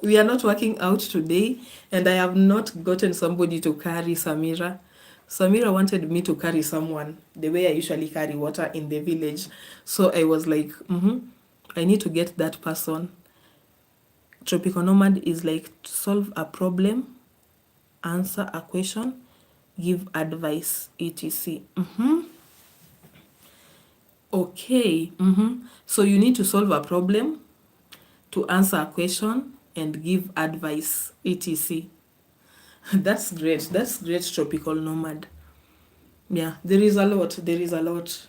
we are not working out today, and I have not gotten somebody to carry Samira. Samira wanted me to carry someone the way I usually carry water in the village. So I was like, I need to get that person. Tropical nomad is like to solve a problem, answer a question, give advice, etc. Okay. So you need to solve a problem, to answer a question, and give advice, etc. That's great. That's great, tropical nomad. Yeah, there is a lot. There is a lot.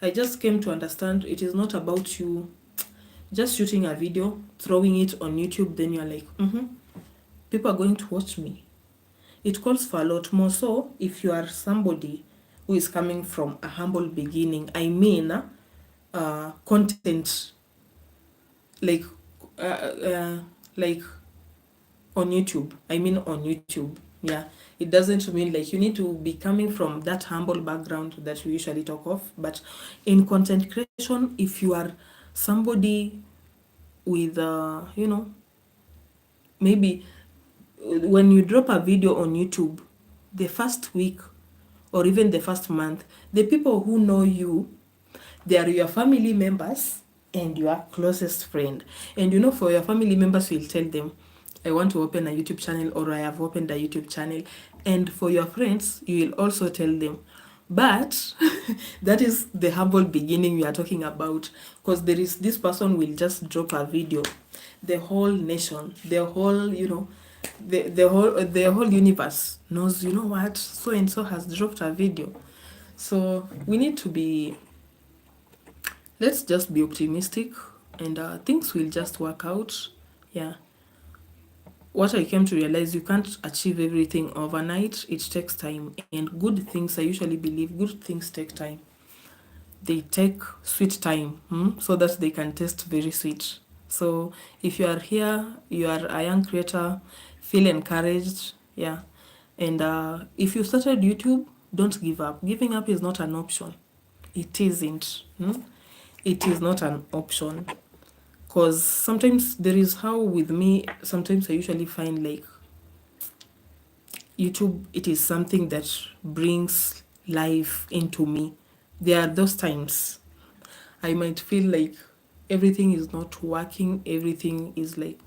I just came to understand it is not about you just shooting a video, throwing it on YouTube, then you're like, people are going to watch me. It calls for a lot more. So if you are somebody who is coming from a humble beginning, I mean, content like like on YouTube. I mean on YouTube. Yeah. It doesn't mean like you need to be coming from that humble background that we usually talk of. But in content creation, if you are somebody with maybe when you drop a video on YouTube, the first week or even the first month, the people who know you, they are your family members and your closest friend. And for your family members, you'll tell them, I want to open a YouTube channel, or I have opened a YouTube channel. And for your friends, you will also tell them. But that is the humble beginning we are talking about, because there is this person will just drop a video. The whole nation, the whole, the whole universe knows, what, so and so has dropped a video. So we need to let's just be optimistic, and things will just work out. Yeah. What I came to realize, you can't achieve everything overnight. It takes time, and good things, I usually believe good things take time. They take sweet time, so that they can taste very sweet. So if you are here, you are a young creator, feel encouraged. Yeah. And if you started YouTube, don't give up. Giving up is not an option. It isn't. It is not an option. Because sometimes there is how with me, sometimes I usually find like YouTube, it is something that brings life into me. There are those times I might feel like everything is not working, everything is like,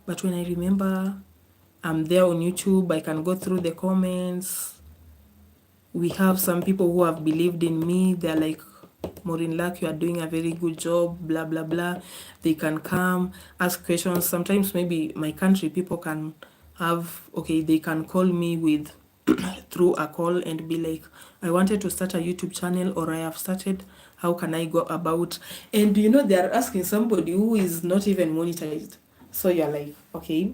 But when I remember I'm there on YouTube, I can go through the comments. We have some people who have believed in me. They're like, Morrine Luck, you are doing a very good job, blah, blah, blah. They can come, ask questions. Sometimes maybe my country, people can they can call me with through a call and be like, I wanted to start a YouTube channel, or I have started, how can I go about? And they are asking somebody who is not even monetized. So you're like, okay,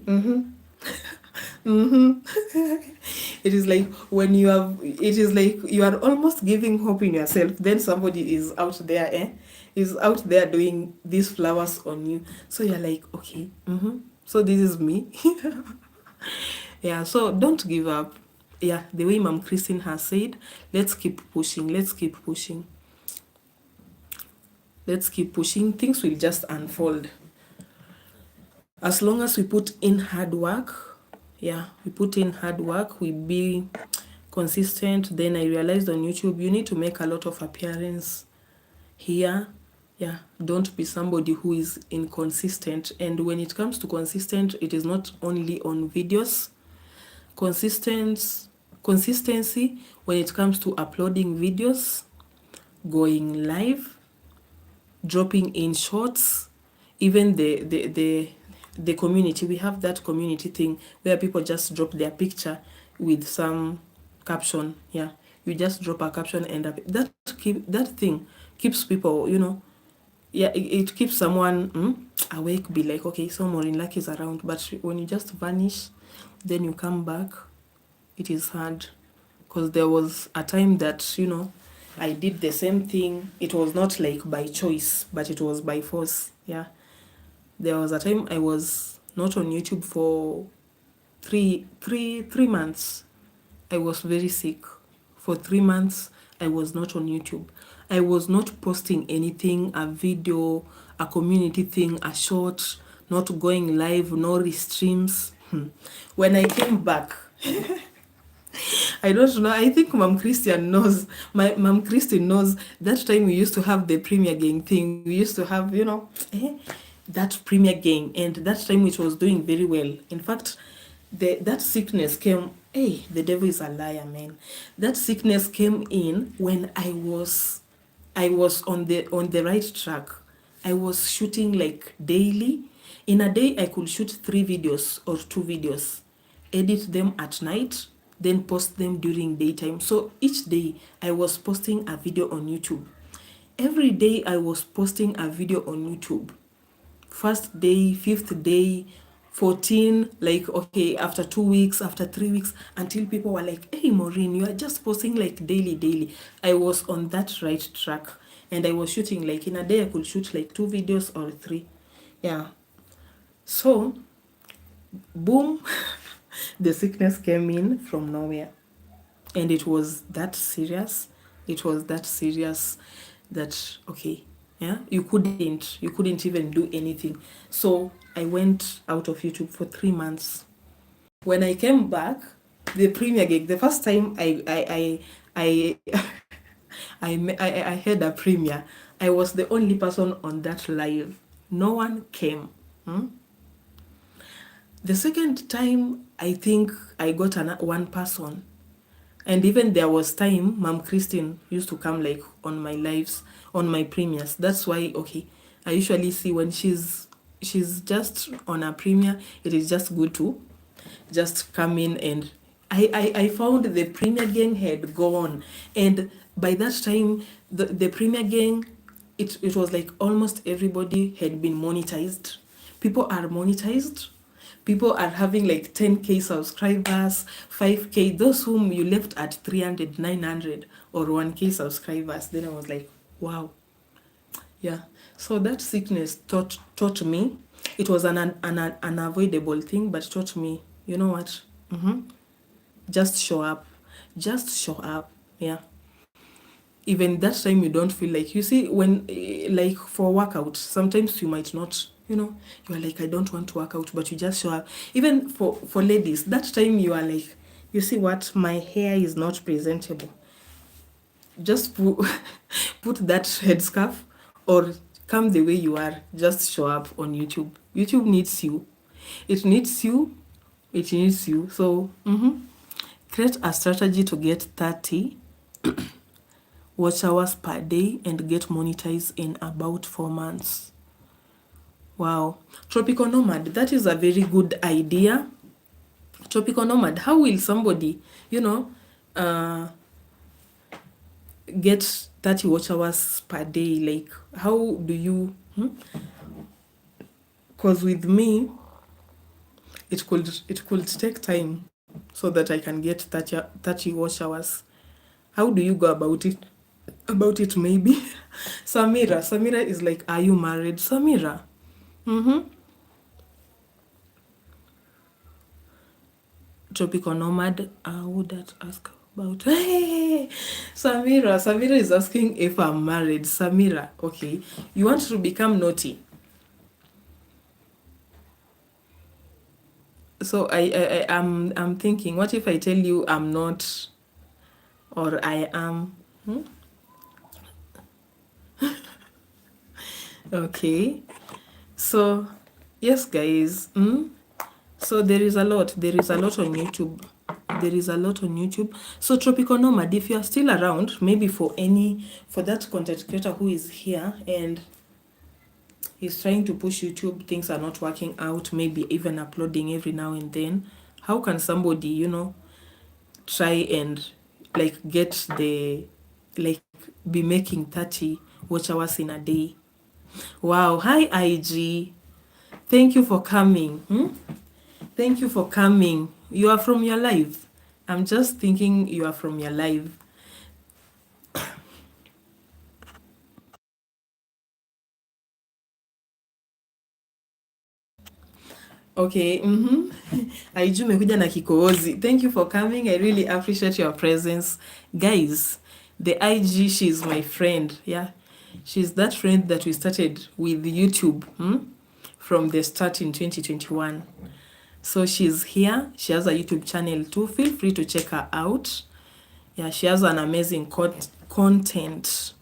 it is like it is like you are almost giving hope in yourself, then somebody is out there, is out there doing these flowers on you. So you're like, okay, so this is me. Yeah, so don't give up. Yeah, the way Mom Christine has said, let's keep pushing, let's keep pushing, let's keep pushing. Things will just unfold. As long as we put in hard work, yeah, we put in hard work, we be consistent. Then I realized on YouTube, you need to make a lot of appearance here. Yeah, don't be somebody who is inconsistent. And when it comes to consistent, it is not only on videos. Consistency when it comes to uploading videos, going live, dropping in shorts, even the community. We have that community thing where people just drop their picture with some caption. Yeah, you just drop a caption and that thing keeps people, yeah, it keeps someone awake, be like, okay, so Morrine Luck is around. But when you just vanish, then you come back, it is hard. Because there was a time that I did the same thing. It was not like by choice, but it was by force. Yeah, there was a time I was not on YouTube for three months. I was very sick. For 3 months, I was not on YouTube. I was not posting anything, a video, a community thing, a short, not going live, no restreams. When I came back, I don't know. I think Mom Christian knows. My Mom Christian knows that time we used to have the Premier Gang thing. We used to have, that Premier Gang, and that time it was doing very well. In fact, that sickness came. Hey, the devil is a liar, man. That sickness came in when I was on the right track. I was shooting like daily. In a day, I could shoot 3 videos or 2 videos, edit them at night, then post them during daytime. So each day I was posting a video on YouTube. Every day I was posting a video on YouTube. First day, 5th day, 14, like, okay, after 2 weeks, after 3 weeks, until people were like, hey, Morrine, you are just posting like daily. I was on that right track, and I was shooting like in a day I could shoot like 2 videos or 3. Yeah. So, boom, the sickness came in from nowhere. And it was that serious. It was that serious that, okay, yeah, you couldn't even do anything. So I went out of YouTube for 3 months. When I came back, the Premier Gig, the first time I I had a premiere, I was the only person on that live. No one came. The second time, I think I got one person. And even there was time Mom Christine used to come like on my lives, on my premieres. That's why, okay, I usually see when she's just on a premiere, it is just good to just come in. And I found the Premier Gang had gone. And by that time, the Premier Gang, it was like almost everybody had been monetized. People are monetized. People are having like 10K subscribers, 5K. Those whom you left at 300, 900, or 1K subscribers. Then I was like, wow. Yeah. So that sickness taught me. It was an unavoidable thing, but taught me, you know what? Just show up. Just show up. Yeah. Even that time you don't feel like, you see, when like for workout, sometimes you might not, you're like, I don't want to work out, but you just show up. Even for ladies, that time you are like, you see what, my hair is not presentable, just put that headscarf, or come the way you are, just show up on YouTube. YouTube needs you. It needs you. It needs you. So create a strategy to get 30 watch hours per day and get monetized in about 4 months. Wow. Tropical nomad, that is a very good idea. Tropical nomad, how will somebody, uh, get 30 watch hours per day? Like, how do you? Because with me, it could take time so that I can get 30 watch hours. How do you go about it? Maybe. Samira is like, are you married, Samira? Tropical nomad, would that ask about? Hey, Samira is asking if I'm married. Samira, okay, you want to become naughty? So I'm thinking, what if I tell you I'm not, or I am? Okay, so yes, guys. So there is a lot. There is a lot on YouTube. So Tropical Nomad, if you are still around, maybe for that content creator who is here and he's trying to push YouTube, things are not working out, maybe even uploading every now and then. How can somebody, try and like get the like be making 30 watch hours in a day? Wow. Hi, IG. Thank you for coming. Thank you for coming. You are from your life. I'm just thinking you are from your life. Okay. Aiju mekuja na kikohozi. Thank you for coming. I really appreciate your presence. Guys, the IG, she's my friend. Yeah. She's that friend that we started with YouTube from the start in 2021. So she's here. She has a YouTube channel too. Feel free to check her out. Yeah, she has an amazing content.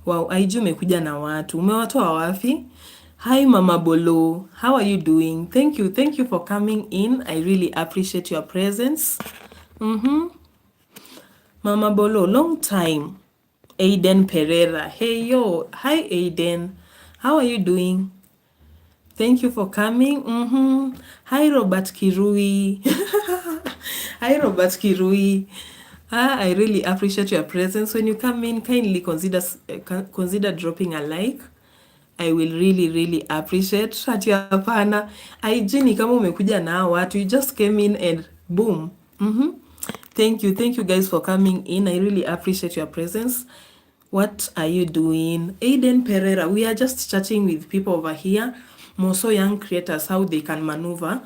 Wow, Aiju umekuja na watu. Umewatoa wapi? Hi Mama Bolo, how are you doing? Thank you for coming in. I really appreciate your presence. Mama Bolo, long time. Aiden Pereira, hey yo, hi Aiden, how are you doing? Thank you for coming. Hi Robert Kirui. Hi Robert Kirui. I really appreciate your presence. When you come in, kindly consider dropping a like. I will really really appreciate. Hati hapana. Aijini kama umekuja na watu, you just came in and boom. Thank you guys for coming in. I really appreciate your presence. What are you doing? Aiden Pereira, we are just chatting with people over here, more so young creators, how they can maneuver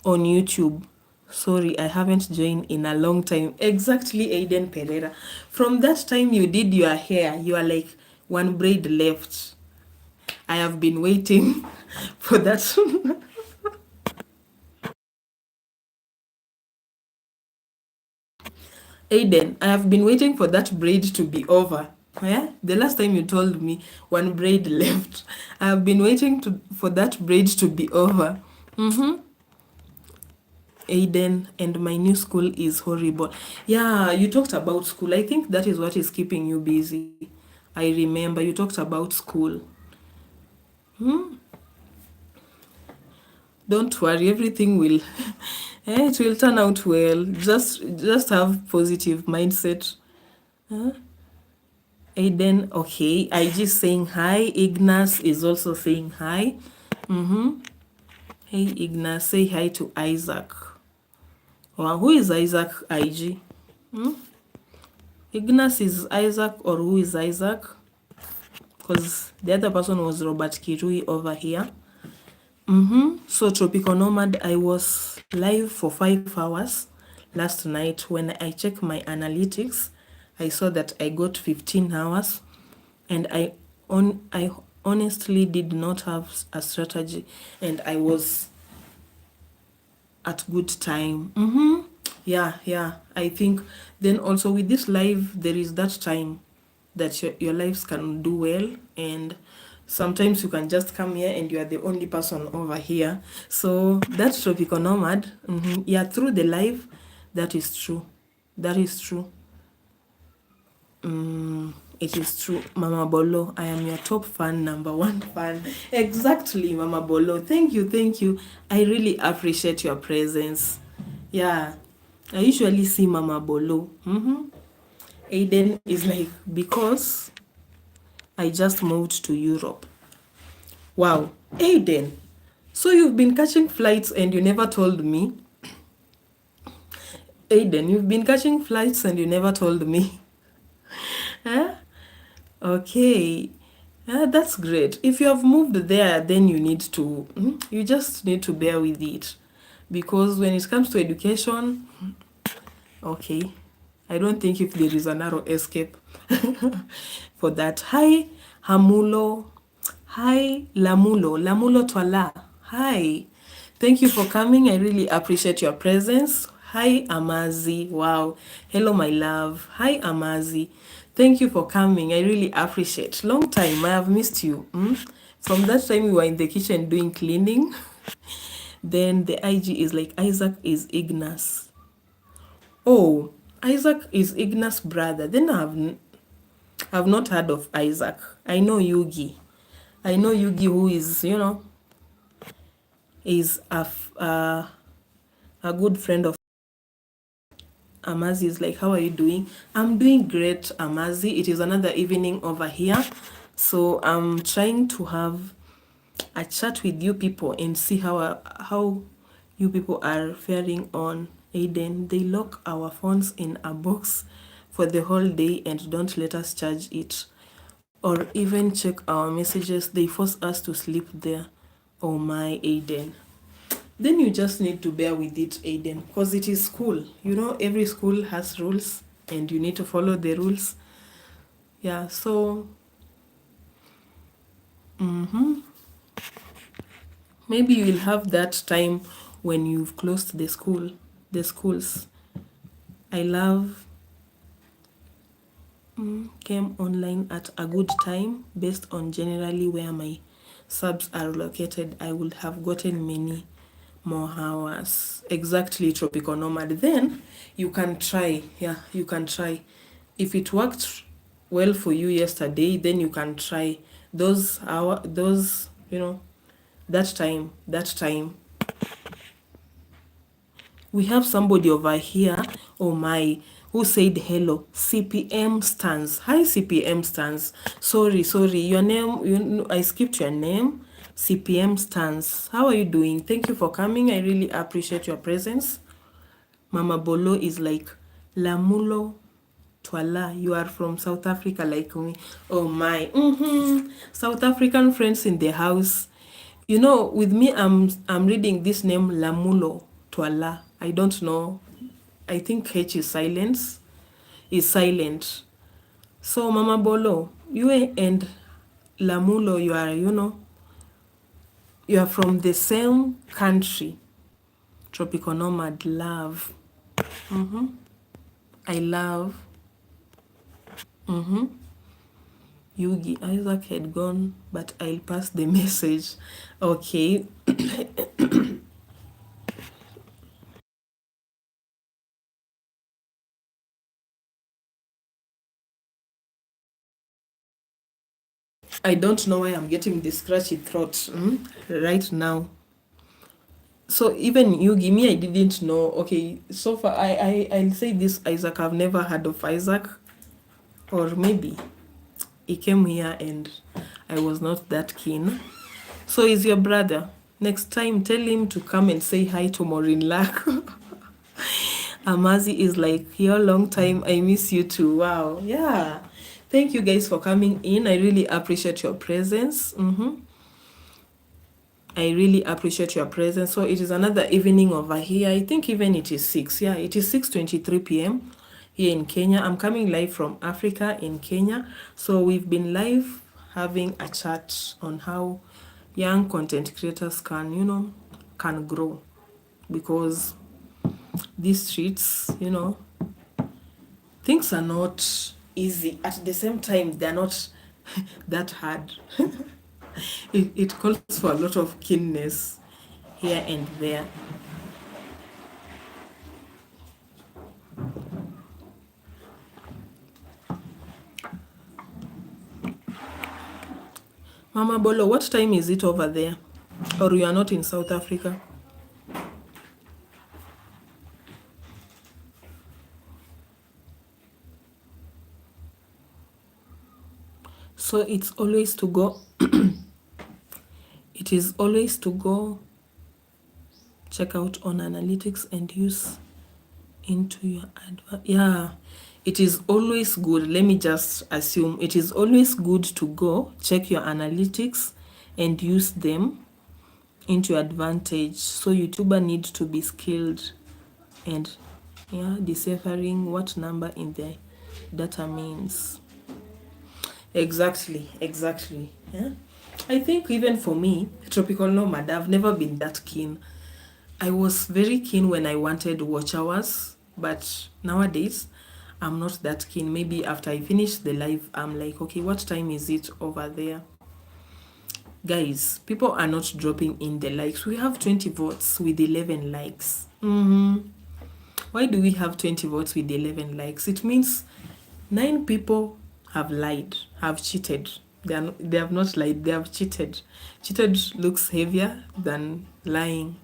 on YouTube. Sorry, I haven't joined in a long time. Exactly, Aiden Pereira. From that time you did your hair, you are like one braid left. I have been waiting for that. Aiden, I have been waiting for that braid to be over. Yeah? The last time you told me one braid left. I have been waiting for that braid to be over. Aiden, and my new school is horrible. Yeah, you talked about school. I think that is what is keeping you busy. I remember you talked about school. Don't worry, everything will it will turn out well. Just have positive mindset. Aiden, okay. IG saying hi. Ignas is also saying hi. Hey Ignas, say hi to Isaac. Wow, who is Isaac? IG. Ignas is Isaac, or who is Isaac? Because the other person was Robert Kirui over here. So Tropical Nomad, I was live for 5 hours last night. When I checked my analytics, I saw that I got 15 hours, and I honestly did not have a strategy, and I was at good time. Yeah. I think then also with this live, there is that time that your lives can do well, and sometimes you can just come here and you are the only person over here. So that's Tropical Nomad. Yeah, through the live, that is true. It is true. Mama Bolo, I am your top fan, number one fan. Exactly, Mama Bolo. Thank you. I really appreciate your presence. Yeah, I usually see Mama Bolo. Aiden is like, because I just moved to Europe. Wow, Aiden. So you've been catching flights and you never told me? Aiden, you've been catching flights and you never told me? Huh? Okay. That's great. If you have moved there, then you need to, you just need to bear with it. Because when it comes to education, okay, I don't think if there is a narrow escape for that. Hi, Hamulo. Hi, Lamulo. Lamulo Twala. Hi. Thank you for coming. I really appreciate your presence. Hi, Amazi. Wow. Hello, my love. Hi, Amazi. Thank you for coming. I really appreciate. Long time. I have missed you. From that time we were in the kitchen doing cleaning. Then the IG is like, Isaac is Ignas. Oh, Isaac is Ignas' brother. Then I've not heard of Isaac. I know Yugi. I know Yugi, who is, is a good friend of Amazi. Is like, how are you doing? I'm doing great, Amazi. It is another evening over here. So I'm trying to have a chat with you people and see how you people are faring on. Aiden, they lock our phones in a box for the whole day and don't let us charge it or even check our messages. They force us to sleep there. Oh my, Aiden. Then you just need to bear with it, Aiden, because it is school. Every school has rules and you need to follow the rules. Yeah, so maybe you will have that time when you've closed the schools. I love came online at a good time based on generally where my subs are located. I would have gotten many more hours. Exactly, tropical nomad. Then you can try. Yeah, you can try. If it worked well for you yesterday, then you can try that time. We have somebody over here, oh my, who said hello. CPM stands. Hi, CPM stands. Sorry. Your name, I skipped your name. CPM stands. How are you doing? Thank you for coming. I really appreciate your presence. Mama Bolo is like, Lamulo Twala, you are from South Africa like me. Oh my. South African friends in the house. With me, I'm reading this name Lamulo Twala. I don't know. I think H is silent. So Mama Bolo, you and Lamulo, you are from the same country. Tropical nomad, love. I love. Yugi, Isaac had gone, but I'll pass the message. Okay. I don't know why I'm getting this scratchy throat right now. So even Yugi, me, I didn't know. Okay, so far I'll say this, Isaac. I've never heard of Isaac, or maybe he came here and I was not that keen. So he's your brother. Next time, tell him to come and say hi to Morrine Luck. Amazi is like, here, long time. I miss you too. Wow. Yeah. Thank you guys for coming in. I really appreciate your presence. I really appreciate your presence. So it is another evening over here. I think even it is 6. Yeah, it is 6:23 p.m. here in Kenya. I'm coming live from Africa in Kenya. So we've been live having a chat on how young content creators can grow, because these streets, things are not easy. At the same time, they're not that hard. It calls for a lot of keenness here and there. Mama Bolo, what time is it over there? Or you are not in South Africa? So it's always to go it is always to go check out on analytics and use into your yeah, it is always good. Let me just assume it is always good to go check your analytics and use them into your advantage. So YouTuber need to be skilled and yeah, deciphering what number in the data means. Exactly. Yeah. I think even for me, tropical nomad, I've never been that keen. I was very keen when I wanted watch hours, but nowadays I'm not that keen. Maybe after I finish the live, I'm like, okay, what time is it over there? Guys, people are not dropping in the likes. We have 20 votes with 11 likes. Why do we have 20 votes with 11 likes? It means 9 people have lied, have cheated. They have not lied, they have cheated. Cheated looks heavier than lying.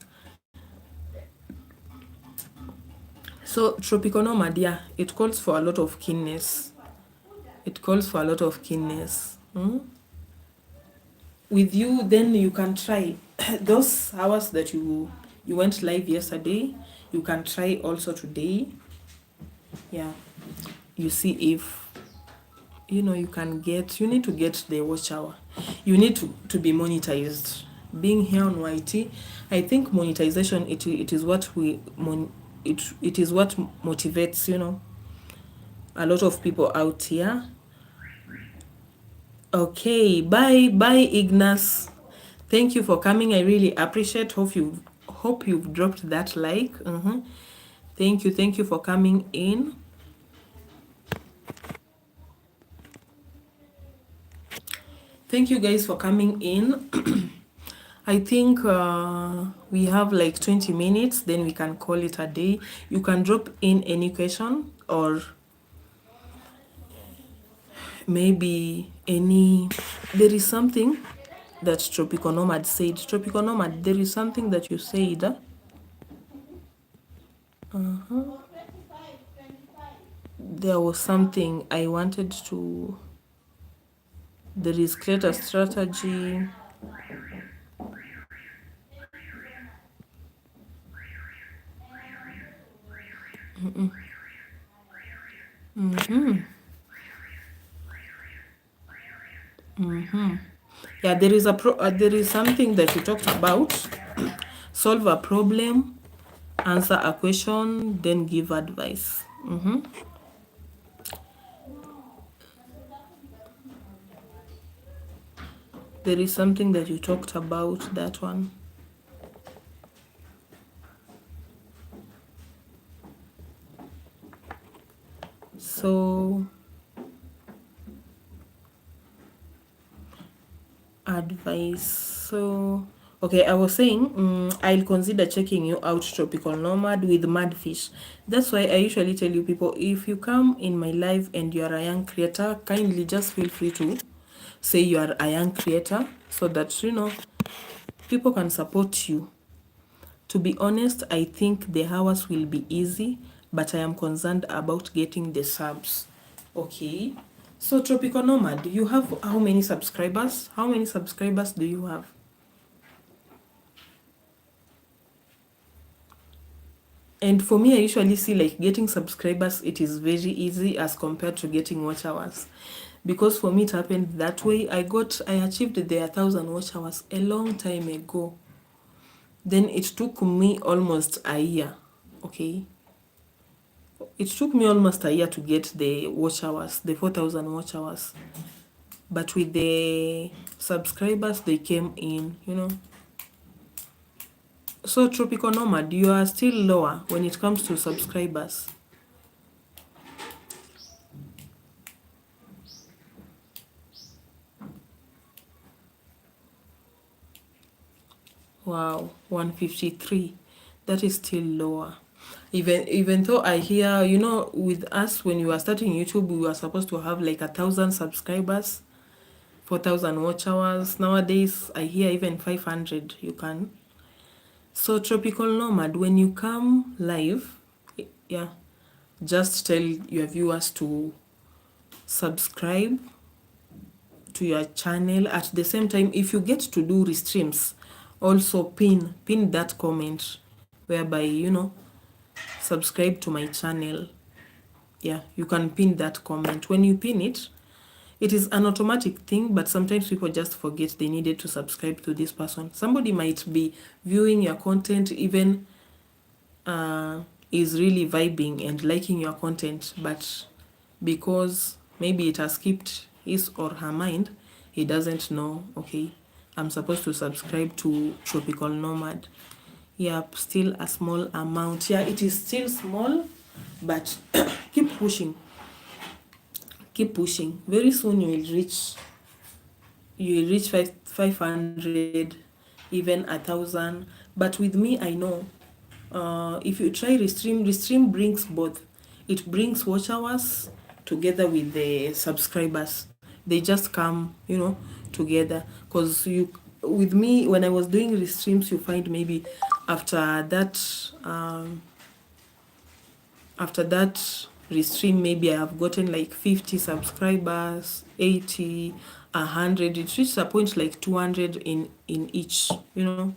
So tropical nomad, yeah, it calls for a lot of keenness. It calls for a lot of keenness. With you, then you can try those hours that you went live yesterday. You can try also today. Yeah, you see if you know you can get. You need to get the watch hour. You need to be monetized. Being here on YT, I think monetization it is what it is what motivates a lot of people out here. Okay, bye Ignas. Thank you for coming. I really appreciate. Hope you've dropped that like. Thank you for coming in. Thank you guys for coming in. I think we have like 20 minutes, then we can call it a day. You can drop in any question or maybe any. There is something that Tropical Nomad said. Tropical Nomad, there is something that you said. There was something I wanted to. There is create a strategy. Yeah, there is there is something that you talked about. Solve a problem, answer a question, then give advice. There is something that you talked about, that one. So advice. So okay, I was saying I'll consider checking you out, Tropical Nomad, with Madfish. That's why I usually tell you people, if you come in my live and you are a young creator, kindly just feel free to say you are a young creator so that people can support you. To be honest, I think the hours will be easy, but I am concerned about getting the subs. Okay. So Tropical Nomad, you have how many subscribers? How many subscribers do you have? And for me, I usually see like getting subscribers, it is very easy as compared to getting watch hours. Because for me, it happened that way. I achieved the 1,000 watch hours a long time ago. Then it took me almost a year. Okay. It took me almost a year to get the watch hours, the 4,000 watch hours. But with the subscribers, they came in. So Tropical Nomad, you are still lower when it comes to subscribers. Wow, 153. That is still lower. Even though I hear, with us when we were starting YouTube, we were supposed to have like 1,000 subscribers, 4,000 watch hours. Nowadays, I hear even 500 you can. So Tropical Nomad, when you come live, yeah, just tell your viewers to subscribe to your channel. At the same time, if you get to do restreams, also pin that comment whereby, you know, subscribe to my channel. Yeah, you can pin that comment. When you pin it, it is an automatic thing, but sometimes people just forget they needed to subscribe to this person. Somebody might be viewing your content, even is really vibing and liking your content, but because maybe it has skipped his or her mind, he doesn't know, okay, I'm supposed to subscribe to Tropical Nomad. Yeah, still a small amount. Yeah, it is still small, but keep pushing. Keep pushing. Very soon you will reach 500, even 1,000. But with me, I know, if you try Restream brings both. It brings watch hours together with the subscribers. They just come, you know, together. Because with me, when I was doing Restreams, you find maybe after that, restream, maybe I have gotten like 50 subscribers, 80, 100. It reaches a point like 200 in each, you know.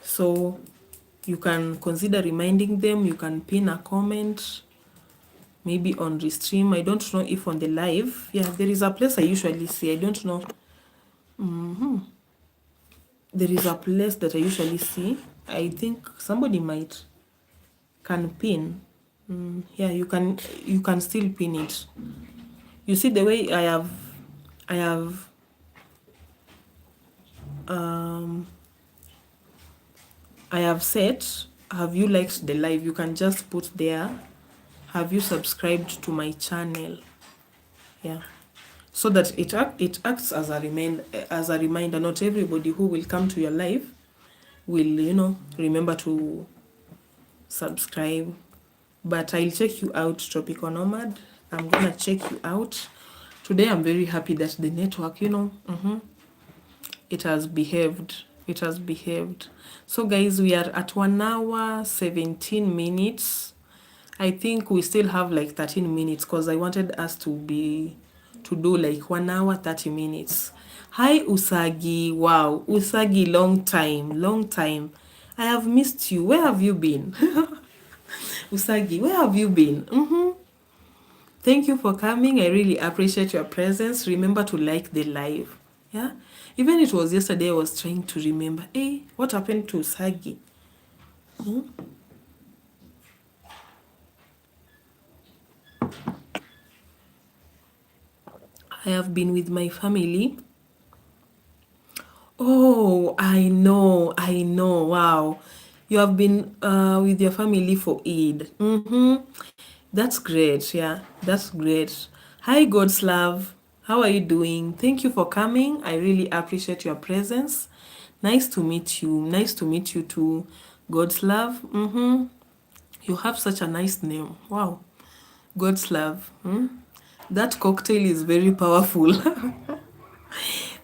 So you can consider reminding them. You can pin a comment, maybe on restream. I don't know if on the live. Yeah, there is a place I usually see. I don't know. There is a place that I usually see. I think somebody might can pin. Yeah, you can still pin it. You see the way I have set, have you liked the live? You can just put there, have you subscribed to my channel? Yeah, so that it acts as a reminder. Not everybody who will come to your live will, you know, remember to subscribe, but I'll check you out, Tropical Nomad. I'm gonna check you out today. I'm very happy that the network, you know, it has behaved. It has behaved. So guys, we are at 1 hour 17 minutes. I think we still have like 13 minutes because I wanted us to do like 1 hour 30 minutes. Hi Usagi. Wow, Usagi, long time. I have missed you. Where have you been? Usagi, where have you been? Thank you for coming. I really appreciate your presence. Remember to like the live. Yeah, even it was yesterday I was trying to remember, hey, what happened to Usagi? I have been with my family. Oh, I know. Wow, you have been with your family for Eid. That's great. Yeah, that's great. Hi, God's love. How are you doing? Thank you for coming. I really appreciate your presence. Nice to meet you. Nice to meet you too, God's love. You have such a nice name. Wow, God's love. That cocktail is very powerful.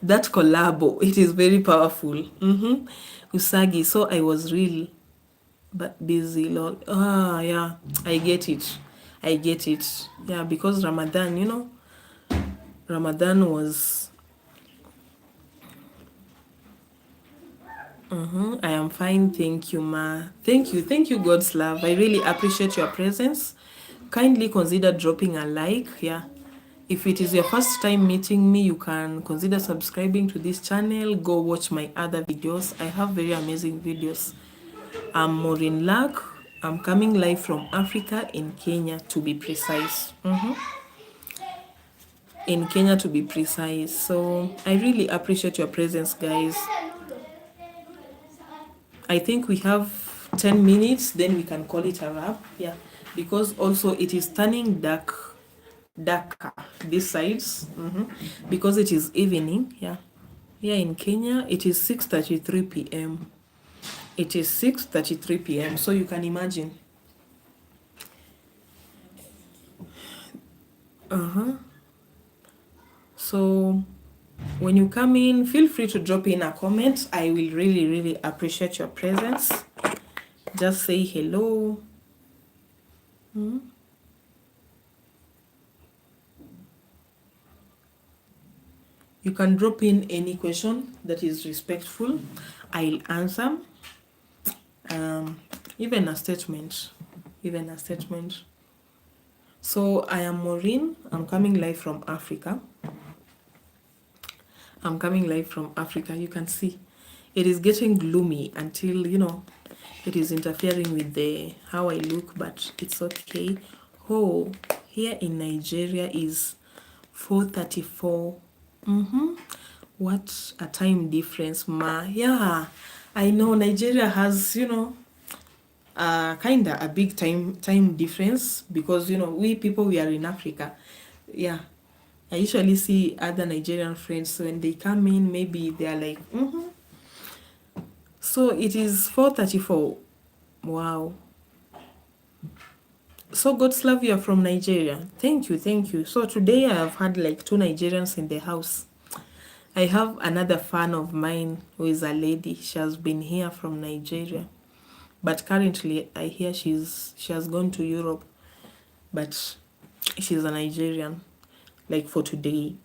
That collabo, it is very powerful. Usagi. So I was real but busy. Lord. Yeah, I get it. Yeah, because Ramadan, you know, Ramadan was. I am fine, thank you, ma. Thank you, God's love. I really appreciate your presence. Kindly consider dropping a like. Yeah, if it is your first time meeting me, you can consider subscribing to this channel. Go watch my other videos. I have very amazing videos. I'm Morrine Luck. I'm coming live from Africa, in Kenya to be precise. In Kenya to be precise. So I really appreciate your presence, guys. I think we have 10 minutes, then we can call it a wrap. Yeah, because also it is turning darker this sides, because it is evening. Yeah, in Kenya it is 6:33 p.m. It is 6:33 p.m. So you can imagine. So when you come in, feel free to drop in a comment. I will really appreciate your presence. Just say hello. You can drop in any question that is respectful. I'll answer. Even a statement. Even a statement. So I am Morrine. I'm coming live from Africa. I'm coming live from Africa. You can see it is getting gloomy until, it is interfering with the how I look, but it's okay. Oh, here in Nigeria is 4:34. What a time difference, ma. Yeah, I know Nigeria has, kinda a big time difference because we people, we are in Africa. Yeah, I usually see other Nigerian friends when they come in, maybe they are like, So it is 4:34. Wow. So God's love, you are from Nigeria. Thank you, thank you. So today I have had like 2 Nigerians in the house. I have another fan of mine who is a lady. She has been here from Nigeria. But currently I hear she has gone to Europe. But she's a Nigerian. Like for today.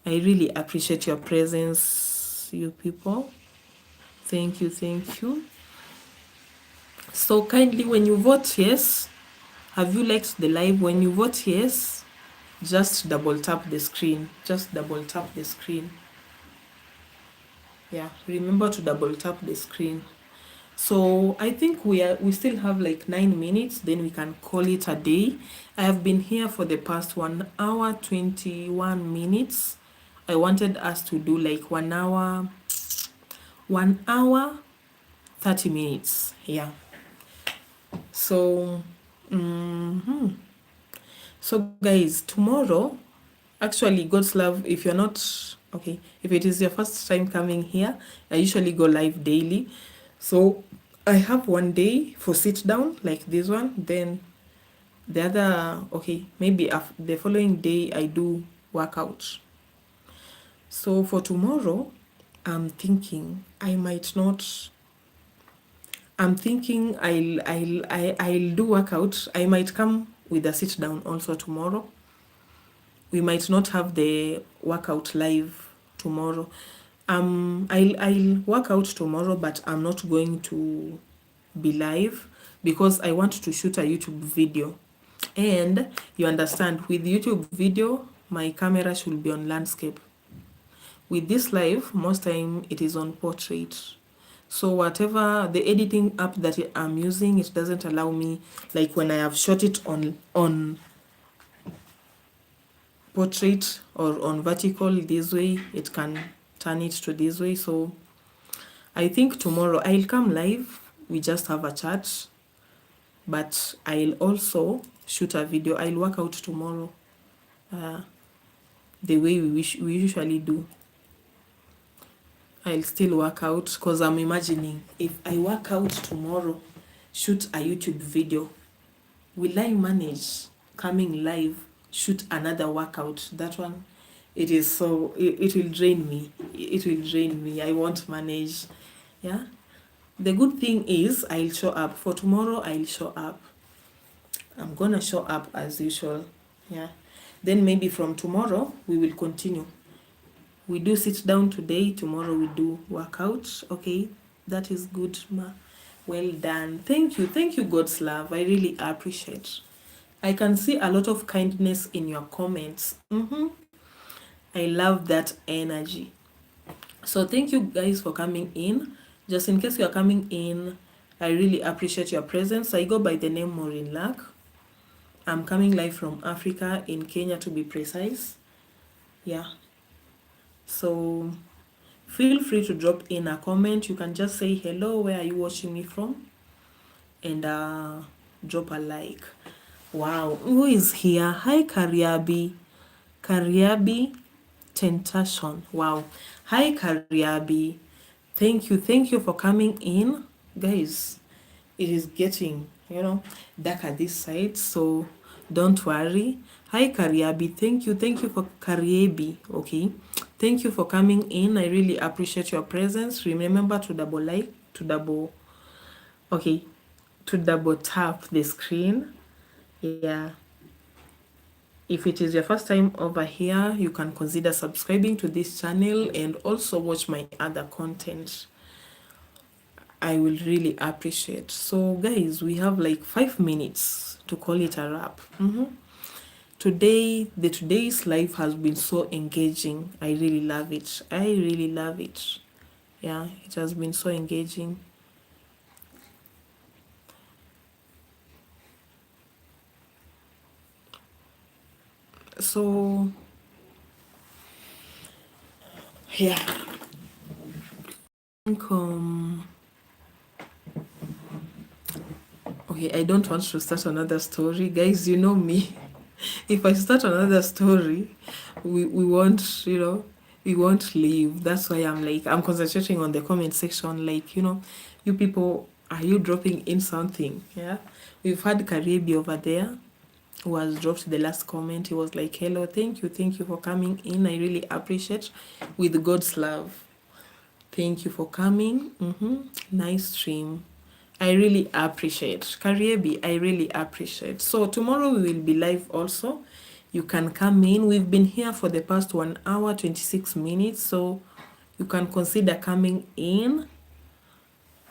I really appreciate your presence, you people. Thank you, thank you. So kindly, when you vote yes, have you liked the live? When you vote yes, just double tap the screen. Just double tap the screen. Yeah, remember to double tap the screen. So I think we still have like 9 minutes, then we can call it a day. I have been here for the past 1 hour 21 minutes. I wanted us to do like 1 hour 30 minutes. Yeah. So so guys, tomorrow, actually, God's love, if you're not okay, if it is your first time coming here, I usually go live daily. So I have one day for sit down like this one, then the other, okay, maybe the following day I do workout. So for tomorrow, I'm thinking I might not. I'm thinking I'll do workout. I might come with a sit down also tomorrow. We might not have the workout live tomorrow. I'll work out tomorrow, but I'm not going to be live because I want to shoot a YouTube video. And you understand, with YouTube video, my camera should be on landscape. With this live, most time it is on portrait. So whatever the editing app that I'm using, it doesn't allow me, like when I have shot it on portrait or on vertical this way, it can turn it to this way. So I think tomorrow I'll come live, we just have a chat, but I'll also shoot a video. I'll work out tomorrow the way we usually do. I'll still work out because I'm imagining if I work out tomorrow, shoot a YouTube video, will I manage coming live, shoot another workout? That one, it is so, it will drain me. It will drain me. I won't manage. Yeah. The good thing is I'll show up. For tomorrow, I'll show up. I'm going to show up as usual. Yeah. Then maybe from tomorrow, we will continue. We do sit down today. Tomorrow we do workout. Okay. That is good, ma. Well done. Thank you. Thank you, God's love. I really appreciate. I can see a lot of kindness in your comments. I love that energy. So thank you guys for coming in. Just in case you are coming in, I really appreciate your presence. I go by the name Morrine Luck. I'm coming live from Africa, in Kenya to be precise. Yeah. So feel free to drop in a comment. You can just say hello, where are you watching me from? And drop a like. Wow, who is here? Hi, Kariabi. Kariabi Tentation. Wow. Hi, Kariabi. Thank you for coming in. Guys, it is getting, dark at this side, so don't worry. Hi, Kariabi. Thank you for Kariabi. Okay. Thank you for coming in. I really appreciate your presence. Remember to double tap the screen. Yeah. If it is your first time over here, you can consider subscribing to this channel and also watch my other content. I will really appreciate. So guys, we have like 5 minutes to call it a wrap. Today's live has been so engaging. I really love it. I really love it. Yeah, it has been so engaging. So yeah, I think, okay, I don't want to start another story, guys. You know me. If I start another story, we won't, we won't leave. That's why I'm concentrating on the comment section. Like, you people, are you dropping in something? Yeah, we've had Karibi over there who has dropped the last comment. He was like, hello, thank you for coming in. I really appreciate, with God's love. Thank you for coming. Nice stream. I really appreciate. Kariebi, I really appreciate. So tomorrow we will be live also. You can come in. We've been here for the past 1 hour, 26 minutes. So you can consider coming in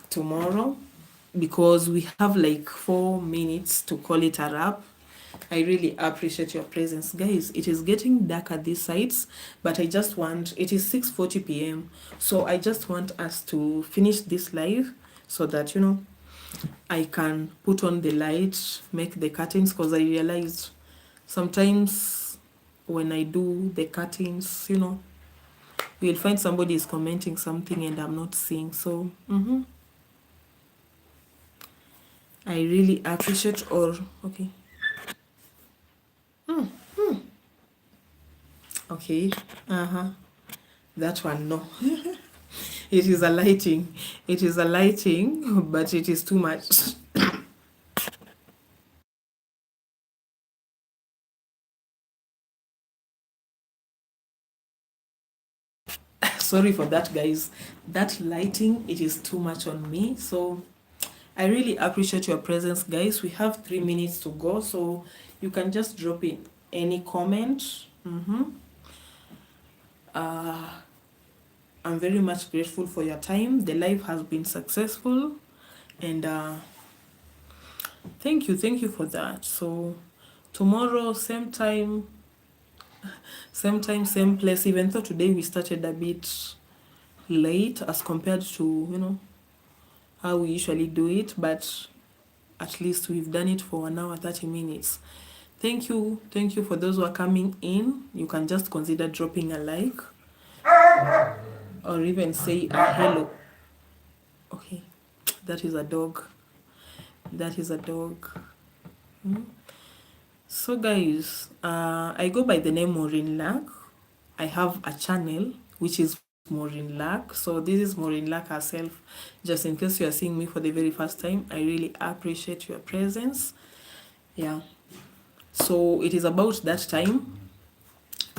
tomorrow because we have like 4 minutes to call it a wrap. I really appreciate your presence, guys. It is getting dark at these sides, but it is 6:40 p.m. So I just want us to finish this live so that, I can put on the light, make the curtains, because I realized sometimes when I do the curtains, you'll find somebody is commenting something and I'm not seeing. So I really appreciate all. Okay. Okay. That one, no. It is a lighting. It is a lighting, but it is too much. Sorry for that, guys. That lighting, it is too much on me. So I really appreciate your presence, guys. We have 3 minutes to go, so you can just drop in any comment. I'm very much grateful for your time. The live has been successful, and thank you for that. So tomorrow, same time, same place. Even though today we started a bit late as compared to how we usually do it, but at least we've done it for 1 hour 30 minutes. Thank you for those who are coming in. You can just consider dropping a like or even say a hello. Okay, that is a dog. So guys, I go by the name Morrine Luck. I have a channel which is Morrine Luck. So this is Morrine Luck herself. Just in case you are seeing me for the very first time, I really appreciate your presence. Yeah. So it is about that time.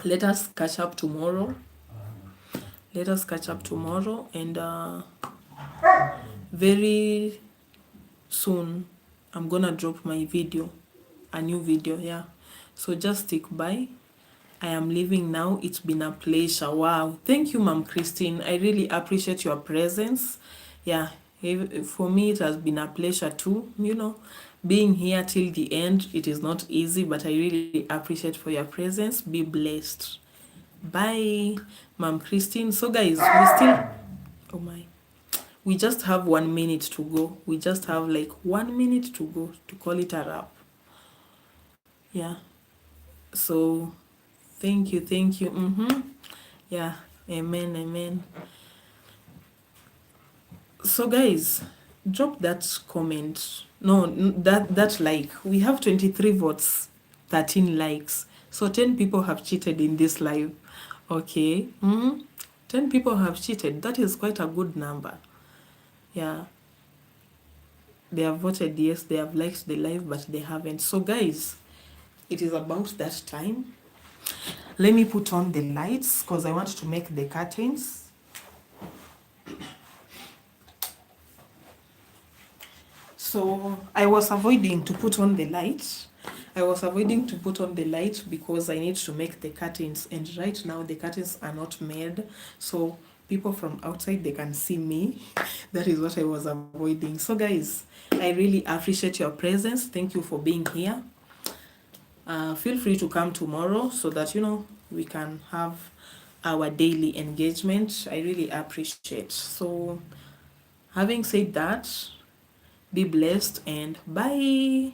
Let us catch up tomorrow. And very soon I'm gonna drop my video, a new video. Yeah, so just stick by. I am leaving now. It's been a pleasure. Wow, thank you, Mom Christine. I really appreciate your presence. Yeah, for me it has been a pleasure too, being here till the end. It is not easy, but I really appreciate for your presence. Be blessed. Bye, Mom Christine. So guys, oh my, we just have 1 minute to go. We just have like 1 minute to go to call it a wrap. Yeah, so thank you. Yeah, amen. So guys, drop that comment. No, that like. We have 23 votes, 13 likes. So 10 people have cheated in this live. Okay. 10 people have cheated. That is quite a good number. Yeah. They have voted yes, they have liked the live, but they haven't. So guys, it is about that time. Let me put on the lights because I want to make the curtains. So I was avoiding to put on the lights. I was avoiding to put on the light because I need to make the curtains, and right now the curtains are not made, so people from outside, they can see me. That is what I was avoiding. So guys, I really appreciate your presence. Thank you for being here. Feel free to come tomorrow so that we can have our daily engagement. I really appreciate. So having said that, be blessed and bye.